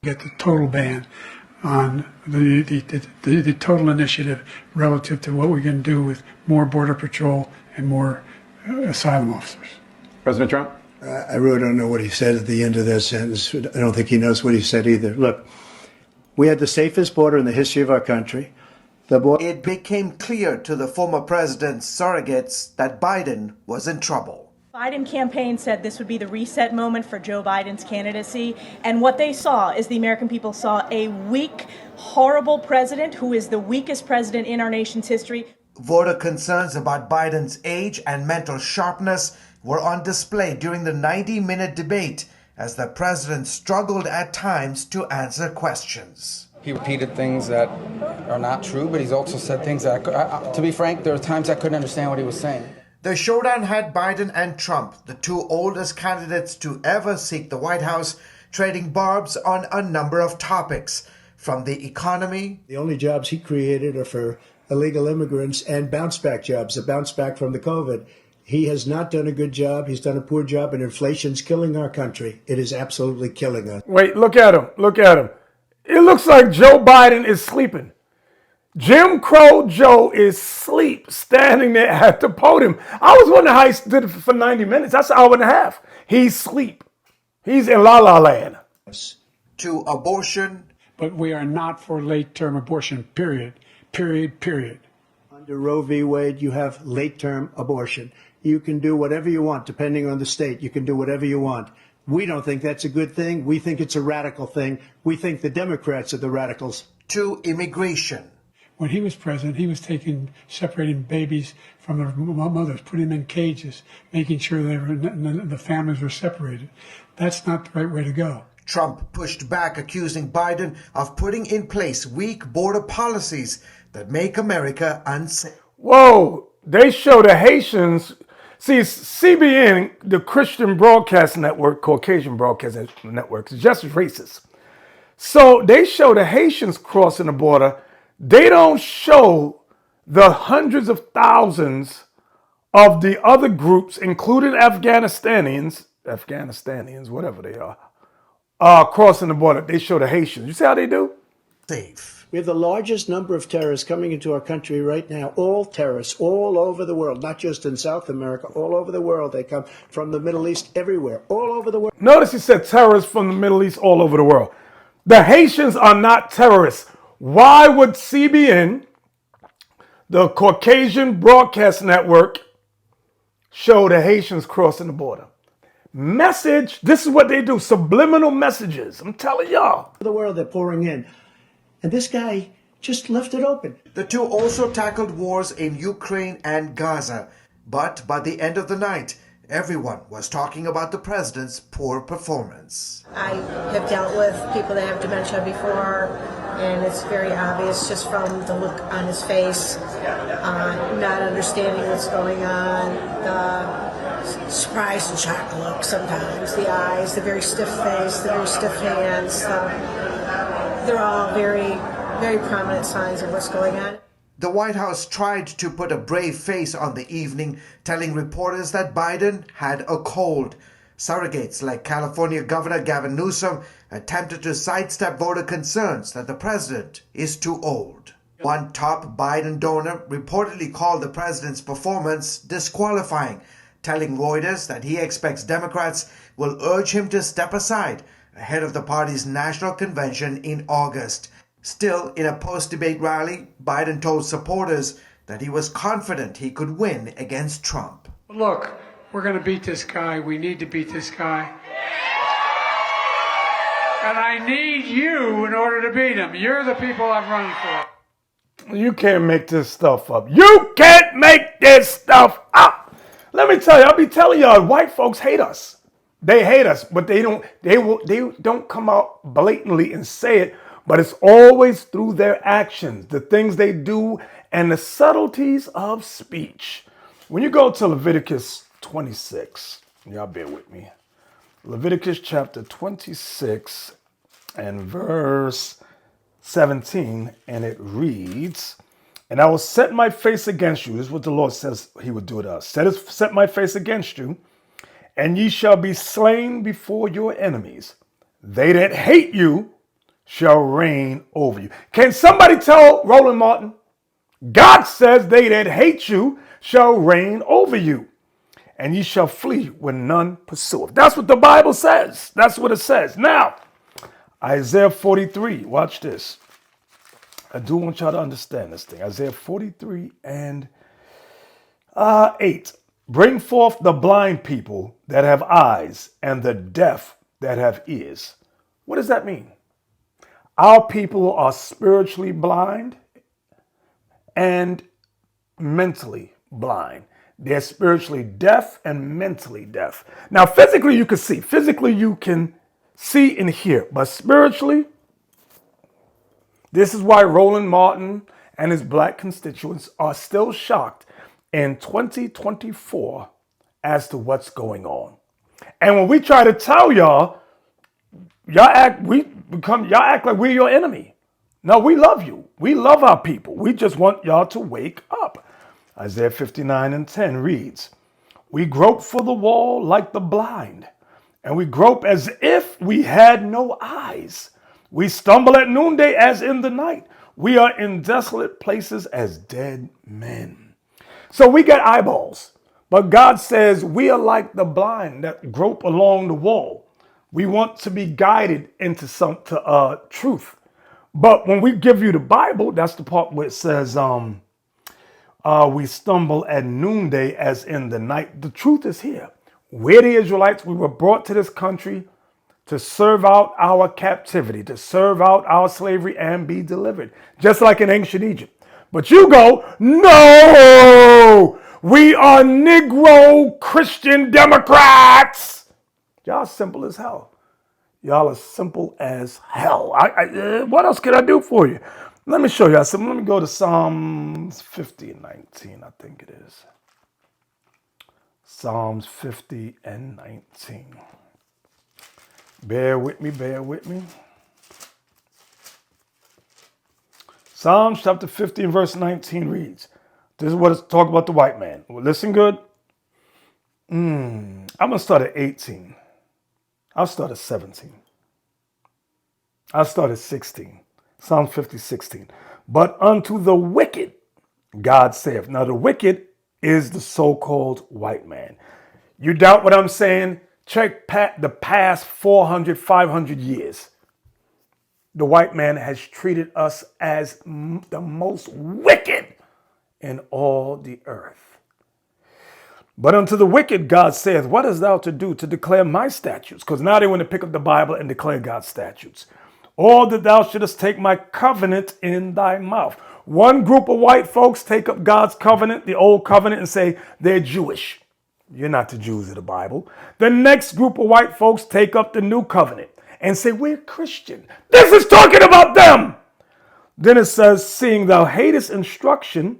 S11: Get the total ban on the total initiative relative to what we can do with more Border Patrol and more asylum officers.
S12: President Trump?
S13: I really don't know what he said at the end of that sentence. I don't think he knows what he said either. Look, we had the safest border in the history of our country.
S10: It became clear to the former president's surrogates that Biden was in trouble.
S14: Biden campaign said this would be the reset moment for Joe Biden's candidacy. And what they saw is the American people saw a weak, horrible president who is the weakest president in our nation's history.
S10: Voter concerns about Biden's age and mental sharpness were on display during the 90-minute debate as the president struggled at times to answer questions.
S15: He repeated things that are not true, but he's also said things that, to be frank, there are times I couldn't understand what he was saying.
S10: The showdown had Biden and Trump, the two oldest candidates to ever seek the White House, trading barbs on a number of topics, from the economy.
S13: The only jobs he created are for illegal immigrants and bounce-back jobs, a bounce-back from the COVID. He has not done a good job. He's done a poor job, and inflation's killing our country. It is absolutely killing us.
S3: Wait, look at him. Look at him. It looks like Joe Biden is sleeping. Jim Crow Joe is asleep, standing there at the podium. I was wondering how he did it for 90 minutes. That's an hour and a half. He's asleep. He's in La La Land.
S10: To abortion.
S11: But we are not for late-term abortion, period. Period.
S13: Under Roe v. Wade, you have late-term abortion. You can do whatever you want, depending on the state. You can do whatever you want. We don't think that's a good thing. We think it's a radical thing. We think the Democrats are the radicals.
S10: To immigration.
S11: When he was president, he was separating babies from their mothers, putting them in cages, making sure the families were separated. That's not the right way to go.
S10: Trump pushed back, accusing Biden of putting in place weak border policies that make America unsafe.
S3: Whoa, they show the Haitians. See, CBN, the Christian Broadcast Network, Caucasian Broadcast Network, is just as racist. So they show the Haitians crossing the border. They don't show the hundreds of thousands of the other groups, including Afghanistanians, whatever they are, crossing the border. They show the Haitians. You see how they do?
S13: Safe. We have the largest number of terrorists coming into our country right now, all terrorists, all over the world, not just in South America, all over the world. They come from the Middle East, everywhere, all over the world.
S3: Notice he said terrorists from the Middle East all over the world. The Haitians are not terrorists. Why would CBN, the Caucasian Broadcast Network, show the Haitians crossing the border? Message, this is what they do, subliminal messages. I'm telling y'all.
S13: The world, they're pouring in. And this guy just left it open.
S10: The two also tackled wars in Ukraine and Gaza. But by the end of the night, everyone was talking about the president's poor performance.
S16: I have dealt with people that have dementia before, and it's very obvious just from the look on his face, not understanding what's going on, the surprise and shock look sometimes, the eyes, the very stiff face, the very stiff hands. They're all very, very prominent signs of what's going on.
S10: The White House tried to put a brave face on the evening, telling reporters that Biden had a cold. Surrogates like California Governor Gavin Newsom attempted to sidestep voter concerns that the president is too old. One top Biden donor reportedly called the president's performance disqualifying, telling Reuters that he expects Democrats will urge him to step aside ahead of the party's national convention in August. Still, in a post-debate rally, Biden told supporters that he was confident he could win against Trump.
S11: Look, we're going to beat this guy. We need to beat this guy. And I need you in order to beat him. You're the people I'm running for.
S3: You can't make this stuff up. You can't make this stuff up. Let me tell you, I'll be telling y'all, white folks hate us. They hate us, but they don't come out blatantly and say it, but it's always through their actions, the things they do, and the subtleties of speech. When you go to Leviticus 26, y'all bear with me. Leviticus chapter 26 and verse 17, and it reads, "And I will set my face against you." This is what the Lord says he would do to us. Set my face against you, and ye shall be slain before your enemies. They that hate you shall reign over you. Can somebody tell Roland Martin? God says they that hate you shall reign over you, and ye shall flee when none pursueth. That's what the Bible says. That's what it says. Now, Isaiah 43, watch this. I do want y'all to understand this thing. Isaiah 43 and 8. "Bring forth the blind people that have eyes, and the deaf that have ears." What does that mean? Our people are spiritually blind and mentally blind. They're spiritually deaf and mentally deaf. Now, physically, you can see. Physically, you can see and hear. But spiritually, this is why Roland Martin and his black constituents are still shocked in 2024 as to what's going on. And when we try to tell y'all act like we're your enemy. No, we love you. We love our people. We just want y'all to wake up. Isaiah 59 and 10 reads, "We grope for the wall like the blind, and we grope as if we had no eyes. We stumble at noonday as in the night. We are in desolate places as dead men." So we get eyeballs, but God says we are like the blind that grope along the wall. We want to be guided into truth. But when we give you the Bible, that's the part where it says, we stumble at noonday as in the night. The truth is here. We're the Israelites. We were brought to this country to serve out our captivity, to serve out our slavery and be delivered, just like in ancient Egypt. But you go, no, we are Negro Christian Democrats. Y'all simple as hell. Y'all are simple as hell. What else can I do for you? Let me show you. Let me go to Psalms 50 and 19, I think it is. Psalms 50 and 19. Bear with me, bear with me. Psalms chapter 50 and verse 19 reads, this is what it's talking about the white man. Well, listen good. I'm going to start at 18. I'll start at 17. I'll start at 16. Psalm 50, 16. But unto the wicked, God saith. Now the wicked is the so-called white man. You doubt what I'm saying? Check the past 400, 500 years. The white man has treated us as the most wicked in all the earth. But unto the wicked, God saith, what hast thou to do to declare my statutes? Because now they want to pick up the Bible and declare God's statutes. Or that thou shouldest take my covenant in thy mouth. One group of white folks take up God's covenant, the old covenant, and say they're Jewish. You're not the Jews of the Bible. The next group of white folks take up the new covenant and say we're Christian. This is talking about them. Then it says, seeing thou hatest instruction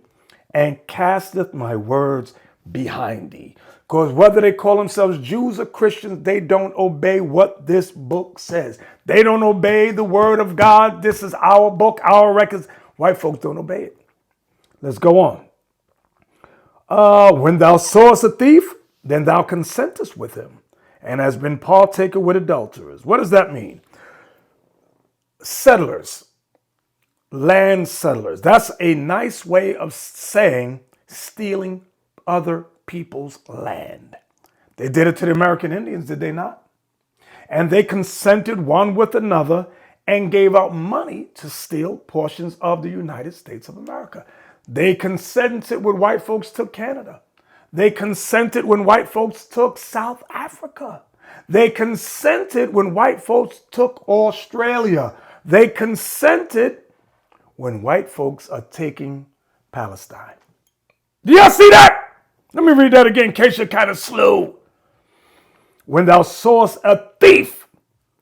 S3: and casteth my words behind thee. Because whether they call themselves Jews or Christians, they don't obey what this book says. They don't obey the word of God. This is our book, our records. White folks don't obey it. Let's go on. When thou sawest a thief, then thou consentest with him, and hast been partaker with adulterers. What does that mean? Settlers, land settlers. That's a nice way of saying stealing other people's land. They did it to the American Indians, did they not? And they consented one with another and gave out money to steal portions of the United States of America. They consented when white folks took Canada. They consented when white folks took South Africa. They consented when white folks took Australia. They consented when white folks are taking Palestine. Do y'all see that? Let me read that again in case you're kind of slow. When thou sawest a thief,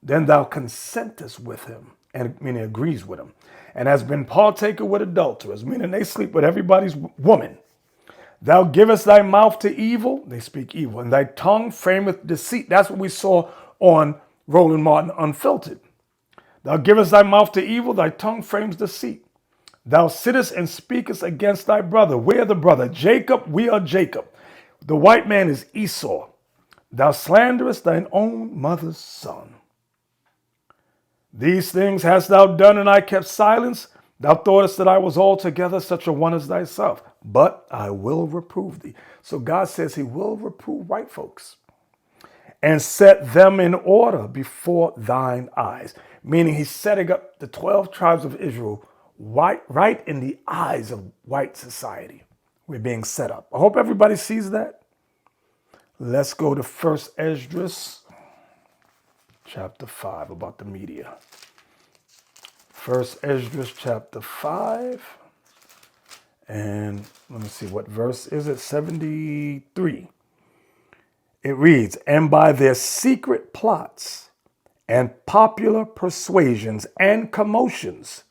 S3: then thou consentest with him, and meaning agrees with him, and has been partaker with adulterers, meaning they sleep with everybody's woman. Thou givest thy mouth to evil, they speak evil, and thy tongue frameth deceit. That's what we saw on Roland Martin Unfiltered. Thou givest thy mouth to evil, thy tongue frames deceit. Thou sittest and speakest against thy brother. We're the brother. Jacob, we are Jacob. The white man is Esau. Thou slanderest thine own mother's son. These things hast thou done, and I kept silence. Thou thoughtest that I was altogether such a one as thyself, but I will reprove thee. So God says he will reprove white folks and set them in order before thine eyes. Meaning he's setting up the 12 tribes of Israel right in the eyes of white society. We're being set up. I hope everybody sees that. Let's go to 1 Esdras chapter 5 about the media. 1 Esdras chapter 5. And let me see, what verse is it? 73. It reads, and by their secret plots and popular persuasions and commotions,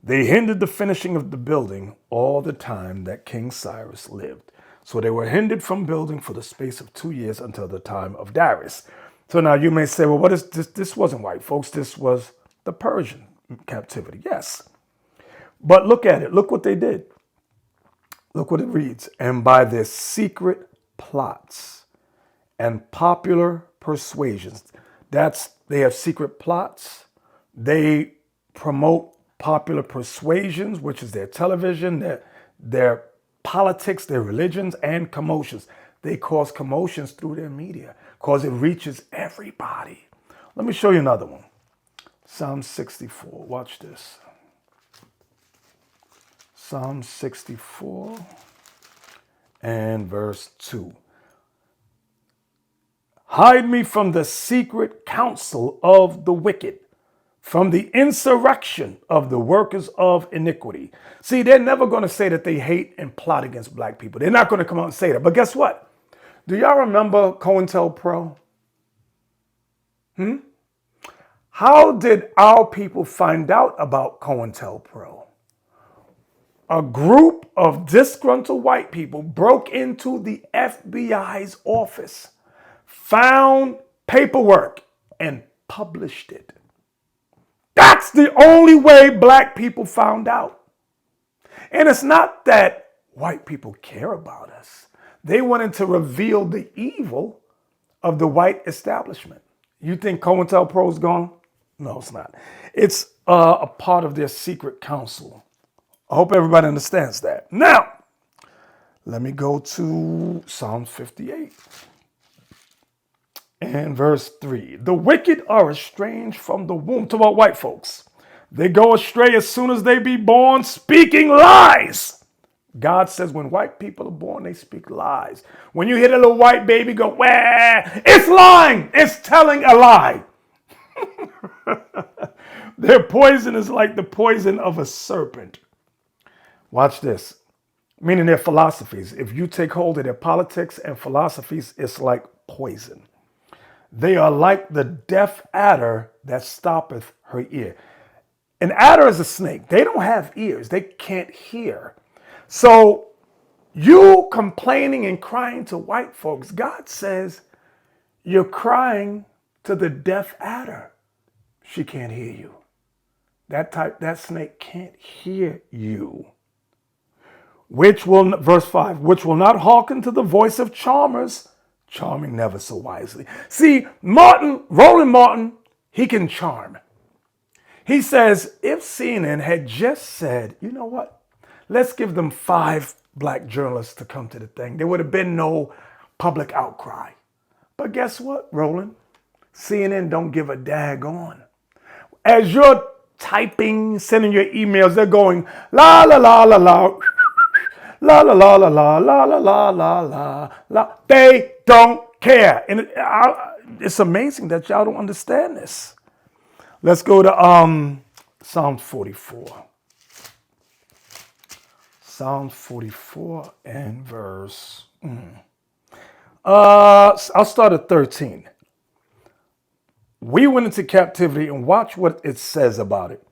S3: they hindered the finishing of the building all the time that King Cyrus lived. So they were hindered from building for the space of 2 years until the time of Darius. So now you may say, well, what is this? This wasn't white folks. This was the Persian captivity. Yes. But look at it. Look what they did. Look what it reads. And by their secret plots and popular persuasions. They have secret plots. They promote popular persuasions, which is their television, their politics, their religions, and commotions. They cause commotions through their media because it reaches everybody. Let me show you another one. Psalm 64. Watch this. Psalm 64 and verse 2. Hide me from the secret counsel of the wicked, from the insurrection of the workers of iniquity. See, they're never going to say that they hate and plot against black people. They're not going to come out and say that. But guess what? Do y'all remember COINTELPRO? How did our people find out about COINTELPRO? A group of disgruntled white people broke into the FBI's office, found paperwork, and published it. That's the only way black people found out. And it's not that white people care about us. They wanted to reveal the evil of the white establishment. You think COINTELPRO is gone? No, it's not. It's a part of their secret council. I hope everybody understands that. Now, let me go to Psalm 58 and verse 3. The wicked are estranged from the womb. Talk about white folks. They go astray as soon as they be born, speaking lies. God says when white people are born, they speak lies. When you hear a little white baby go, wah, it's lying. It's telling a lie. Their poison is like the poison of a serpent. Watch this. Meaning their philosophies. If you take hold of their politics and philosophies, it's like poison. They are like the deaf adder that stoppeth her ear. An adder is a snake. They don't have ears. They can't hear. So you complaining and crying to white folks, God says you're crying to the deaf adder. She can't hear you. That snake can't hear you. Verse 5, which will not hearken to the voice of charmers, charming never so wisely. See, Roland Martin, he can charm. He says, if CNN had just said, you know what, let's give them 5 black journalists to come to the thing, there would have been no public outcry. But guess what, Roland? CNN don't give a daggone. As you're typing, sending your emails, they're going, la, la, la, la, la, la, la, la, la, la, la, la, la, la, la, la. They don't care. And it's amazing that y'all don't understand this. Let's go to Psalm 44. Psalm 44 and verse... I'll start at 13. We went into captivity and watch what it says about it.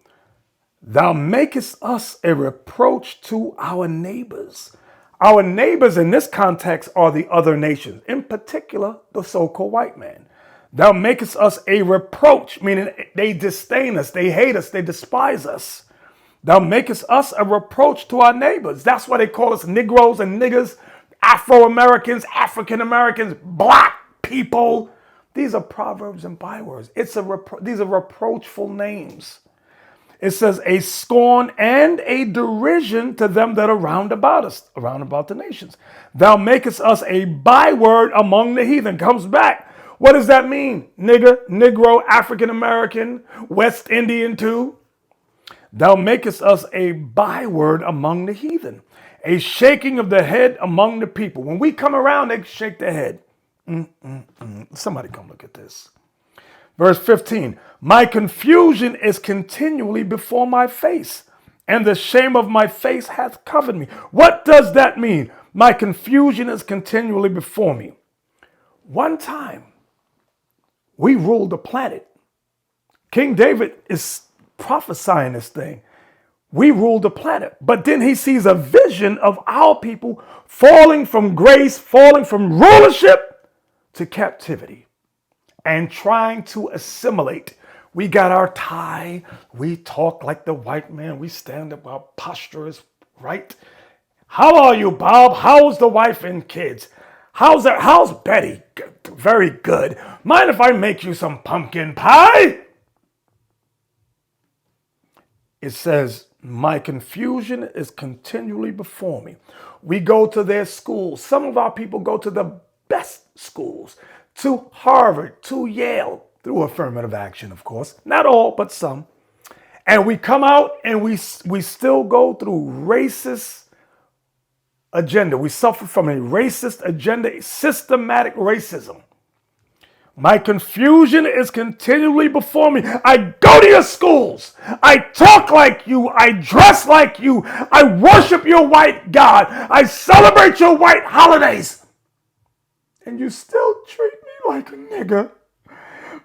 S3: Thou makest us a reproach to our neighbors. Our neighbors in this context are the other nations, in particular, the so-called white man. Thou makest us a reproach, meaning they disdain us, they hate us, they despise us. Thou makest us a reproach to our neighbors. That's why they call us Negroes and niggers, Afro-Americans, African-Americans, black people. These are proverbs and bywords. These are reproachful names. It says a scorn and a derision to them that are round about us, around about the nations. Thou makest us a byword among the heathen. Comes back. What does that mean? Nigger, Negro, African-American, West Indian too. Thou makest us a byword among the heathen. A shaking of the head among the people. When we come around, they shake their head. Somebody come look at this. Verse 15, my confusion is continually before my face, and the shame of my face hath covered me. What does that mean? My confusion is continually before me. One time, we ruled the planet. King David is prophesying this thing. We ruled the planet. But then he sees a vision of our people falling from grace, falling from rulership to captivity and trying to assimilate. We got our tie. We talk like the white man. We stand up. Our posture is right. How are you, Bob? How's the wife and kids? How's Betty? Very good. Mind if I make you some pumpkin pie? It says, my confusion is continually before me. We go to their schools. Some of our people go to the best schools, to Harvard, to Yale, through affirmative action, of course. Not all, but some. And we come out and we still go through racist agenda. We suffer from a racist agenda, systematic racism. My confusion is continually before me. I go to your schools. I talk like you. I dress like you. I worship your white God. I celebrate your white holidays. And you still treat me like a nigger.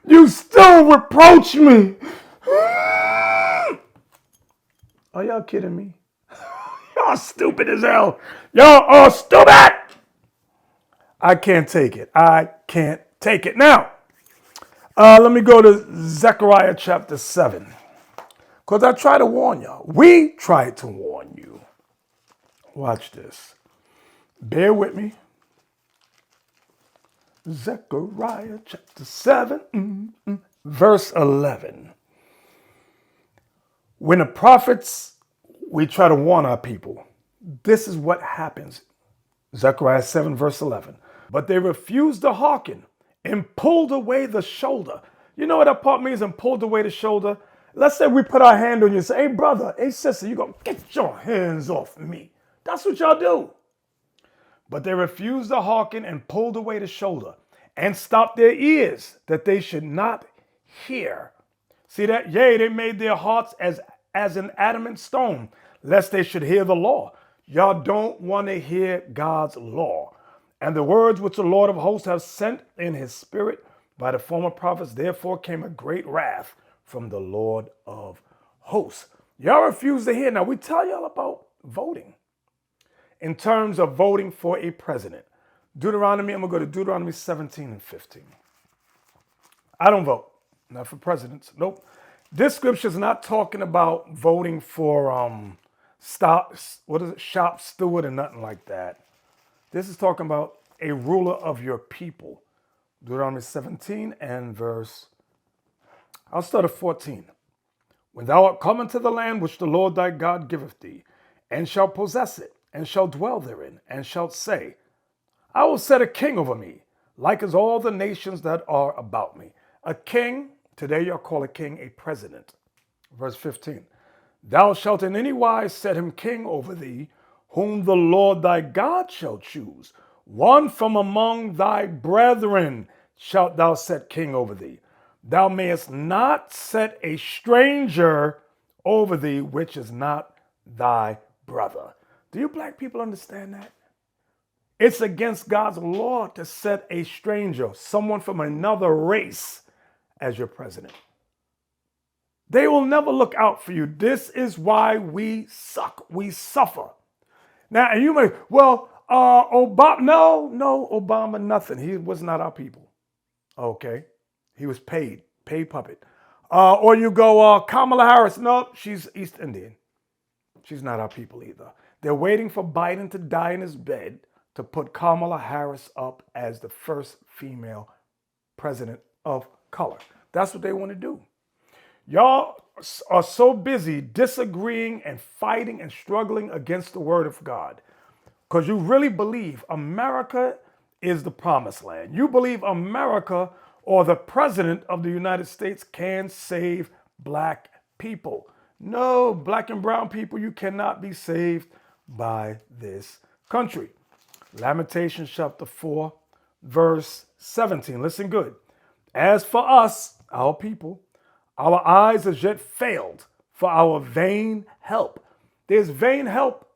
S3: You still reproach me. Are y'all kidding me? Y'all stupid as hell. Y'all are stupid. I can't take it. I can't take it. Now, let me go to Zechariah chapter 7. Because I try to warn y'all. We try to warn you. Watch this. Bear with me. Zechariah chapter 7, verse 11. When the prophets, we try to warn our people. This is what happens. Zechariah 7, verse 11. But they refused to hearken and pulled away the shoulder. You know what that part means, and pulled away the shoulder? Let's say we put our hand on you and say, hey, brother, hey, sister, you go, get your hands off me. That's what y'all do. But they refused to hearken and pulled away the shoulder and stopped their ears that they should not hear. See that? Yea, they made their hearts as an adamant stone, lest they should hear the law. Y'all don't want to hear God's law. And the words which the Lord of hosts have sent in his spirit by the former prophets, therefore came a great wrath from the Lord of hosts. Y'all refuse to hear. Now, we tell y'all about voting in terms of voting for a president. Deuteronomy, I'm going to go to Deuteronomy 17 and 15. I don't vote. Not for presidents. Nope. This scripture is not talking about voting for shop steward and nothing like that. This is talking about a ruler of your people. Deuteronomy 17 and verse, I'll start at 14. When thou art come into the land which the Lord thy God giveth thee, and shalt possess it, and shalt dwell therein, and shalt say, I will set a king over me, like as all the nations that are about me. A king, today you'll call a king a president. Verse 15. Thou shalt in any wise set him king over thee, whom the Lord thy God shall choose. One from among thy brethren shalt thou set king over thee. Thou mayest not set a stranger over thee, which is not thy brother. Do you black people understand that? It's against God's law to set a stranger, someone from another race, as your president. They will never look out for you. This is why we suck. We suffer. Now, and you may, Obama, no, Obama, nothing. He was not our people. Okay. He was paid puppet. Or you go, Kamala Harris. No, she's East Indian. She's not our people either. They're waiting for Biden to die in his bed to put Kamala Harris up as the first female president of color. That's what they want to do. Y'all are so busy disagreeing and fighting and struggling against the word of God because you really believe America is the promised land. You believe America or the president of the United States can save black people. No, black and brown people, you cannot be saved by this country. Lamentations chapter 4, verse 17. Listen good. As for us, our people, our eyes has yet failed for our vain help. There's vain help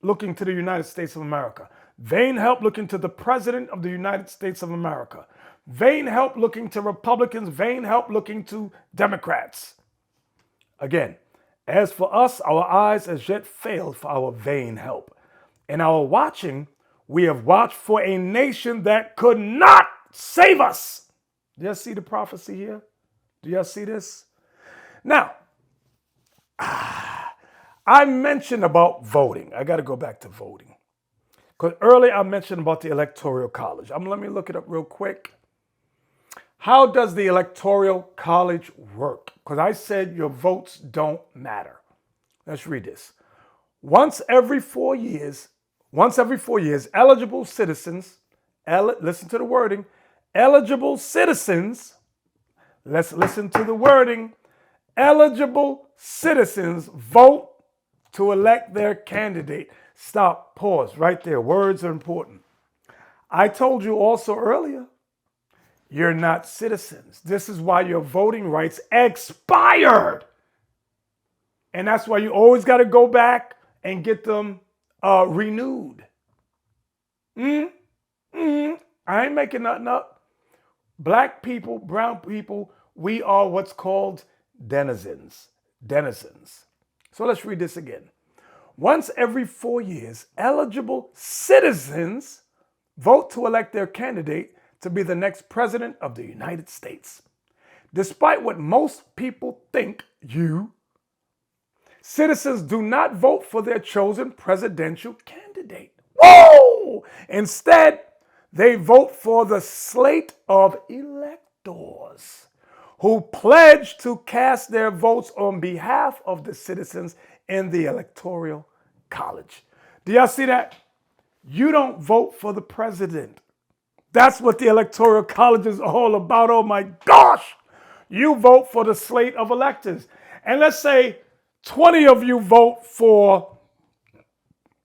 S3: looking to the United States of America. Vain help looking to the President of the United States of America. Vain help looking to Republicans. Vain help looking to Democrats. Again, as for us, our eyes has yet failed for our vain help. In our watching, we have watched for a nation that could not save us. Do you see the prophecy here? Do y'all see this? Now, I mentioned about voting. I got to go back to voting. Because earlier I mentioned about the Electoral College. Let me look it up real quick. How does the Electoral College work? Because I said your votes don't matter. Let's read this. Once every 4 years, eligible citizens, listen to the wording, eligible citizens, let's listen to the wording, eligible citizens vote to elect their candidate. Stop, pause, right there. Words are important. I told you also earlier, you're not citizens. This is why your voting rights expired. And that's why you always got to go back and get them renewed. I ain't making nothing up. Black people, brown people, we are what's called denizens. Denizens. So let's read this again. Once every 4 years, eligible citizens vote to elect their candidate to be the next president of the United States. Despite what most people think, citizens do not vote for their chosen presidential candidate. Whoa! Instead, they vote for the slate of electors who pledge to cast their votes on behalf of the citizens in the Electoral College. Do y'all see that? You don't vote for the president. That's what the Electoral College is all about. Oh my gosh! You vote for the slate of electors. And let's say 20 of you vote for,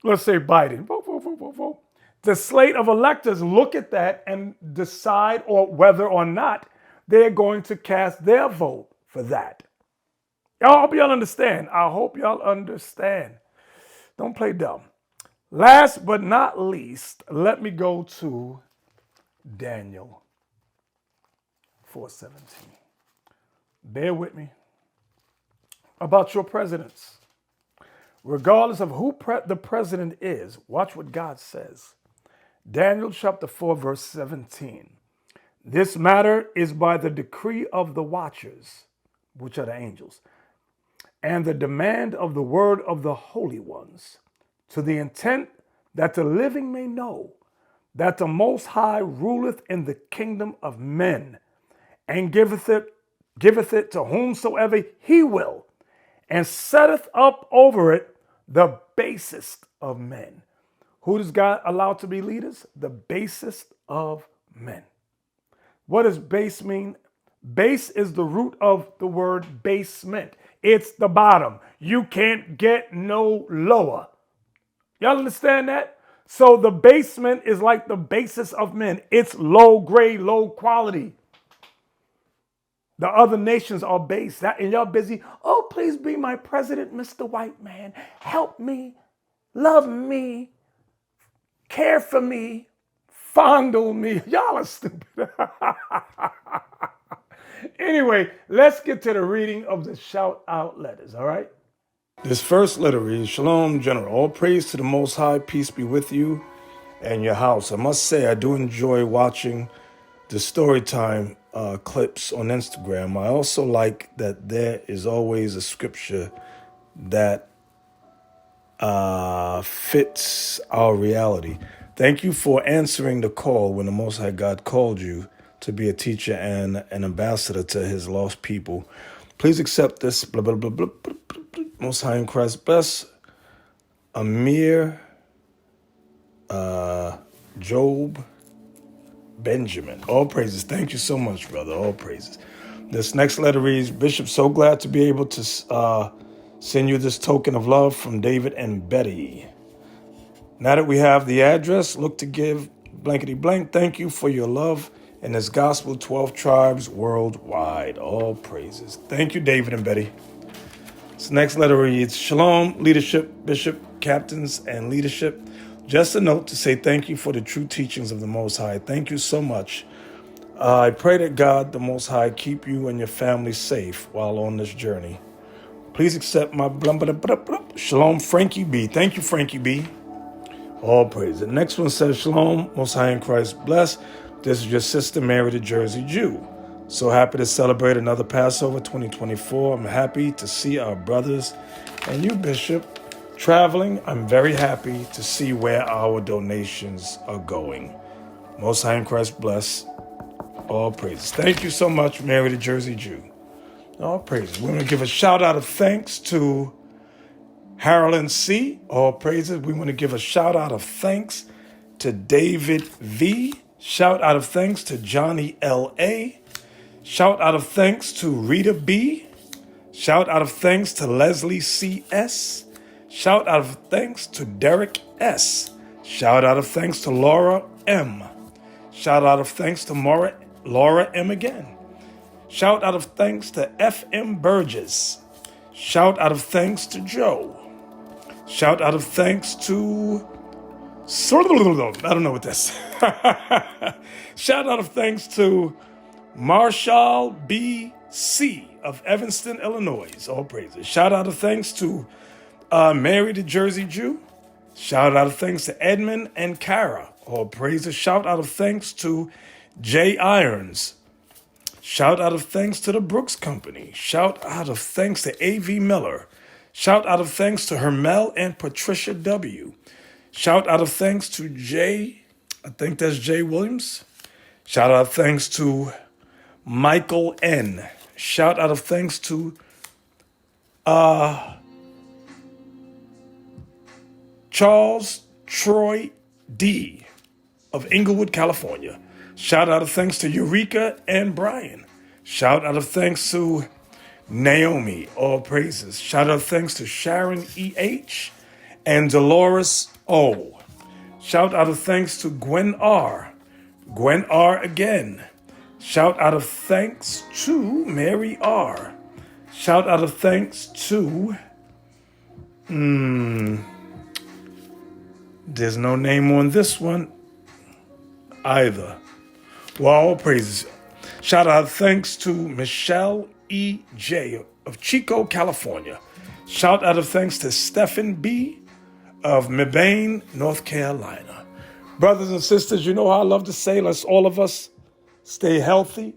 S3: let's say, Biden. Vote. The slate of electors look at that and decide or whether or not they're going to cast their vote for that. I hope y'all understand. I hope y'all understand. Don't play dumb. Last but not least, let me go to Daniel 4:17. Bear with me. About your presidents. Regardless of who the president is, watch what God says. Daniel chapter 4, verse 17. This matter is by the decree of the watchers, which are the angels, and the demand of the word of the holy ones, to the intent that the living may know that the Most High ruleth in the kingdom of men, and giveth it to whomsoever he will, and setteth up over it the basest of men. Who does God allow to be leaders? The basest of men. What does base mean? Base is the root of the word basement. It's the bottom. You can't get no lower. Y'all understand that? So the basement is like the basis of men. It's low grade, low quality. The other nations are base. And y'all busy, oh, please be my president, Mr. White Man. Help me, love me, care for me, fondle me. Y'all are stupid. Anyway, let's get to the reading of the shout out letters, all right? This first letter reads, Shalom, General. All praise to the Most High. Peace be with you and your house. I must say, I do enjoy watching the Storytime clips on Instagram. I also like that there is always a scripture that fits our reality. Thank you for answering the call when the Most High God called you to be a teacher and an ambassador to his lost people. Please accept this, blah, blah, blah, blah, blah, blah, blah. Most High in Christ bless Amir Job Benjamin. All praises. Thank you so much, brother. All praises. This next letter reads, Bishop, so glad to be able to send you this token of love from David and Betty. Now that we have the address, look to give blankety blank. Thank you for your love in this gospel, 12 tribes worldwide. All praises. Thank you, David and Betty. This next letter reads, Shalom, leadership, bishop, captains, and leadership. Just a note to say thank you for the true teachings of the Most High. Thank you so much. I pray that God, the Most High, keep you and your family safe while on this journey. Please accept my Shalom, Frankie B. Thank you, Frankie B. All praise. The next one says, Shalom, Most High in Christ bless. This is your sister, Mary the Jersey Jew. So happy to celebrate another Passover 2024. I'm happy to see our brothers and you, Bishop, traveling. I'm very happy to see where our donations are going. Most High in Christ bless. All praises. Thank you so much, Mary the Jersey Jew. All praises. We're going to give a shout out of thanks to Harlan C. All praises. We want to give a shout out of thanks to David V. Shout out of thanks to Johnny L.A. Shout out of thanks to Rita B. Shout out of thanks to Leslie C.S. Shout out of thanks to Derek S. Shout out of thanks to Laura M. Shout out of thanks to Laura M. again. Shout out of thanks to F.M. Burgess. Shout out of thanks to Joe. Shout out of thanks to... I don't know what that's. Shout out of thanks to Marshall B. C. of Evanston, Illinois. All praises. Shout out of thanks to Mary the Jersey Jew. Shout out of thanks to Edmund and Kara. All praises. Shout out of thanks to Jay Irons. Shout out of thanks to the Brooks Company. Shout out of thanks to A.V. Miller. Shout out of thanks to Hermel and Patricia W. Shout out of thanks to Jay, I think that's Jay Williams. Shout out of thanks to Michael N. Shout out of thanks to Charles Troy D. of Inglewood, California. Shout out of thanks to Eureka and Brian. Shout out of thanks to Naomi, all praises. Shout out of thanks to Sharon E.H. and Dolores O. Shout out of thanks to Gwen R. Gwen R. again. Shout out of thanks to Mary R. Shout out of thanks to... There's no name on this one either. Well, all praises. Shout out thanks to Michelle E. J. of Chico, California. Shout out of thanks to Stephen B. of Mebane, North Carolina. Brothers and sisters, you know how I love to say, let's all of us stay healthy,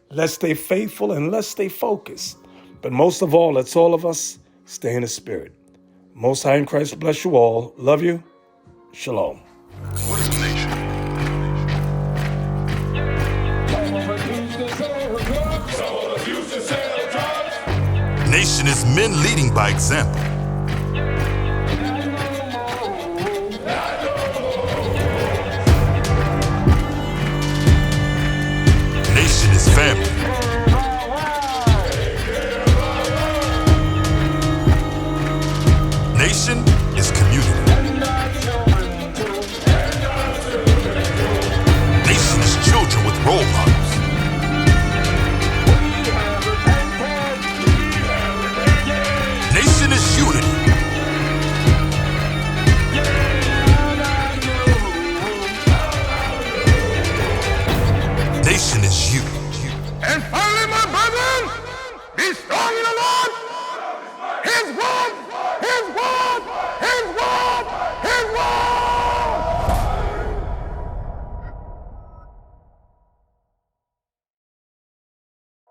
S3: let's stay faithful, and let's stay focused. But most of all, let's all of us stay in the Spirit. Most High in Christ bless you all. Love you. Shalom.
S17: What is the nation?
S18: Nation is men leading by example. Nation is family.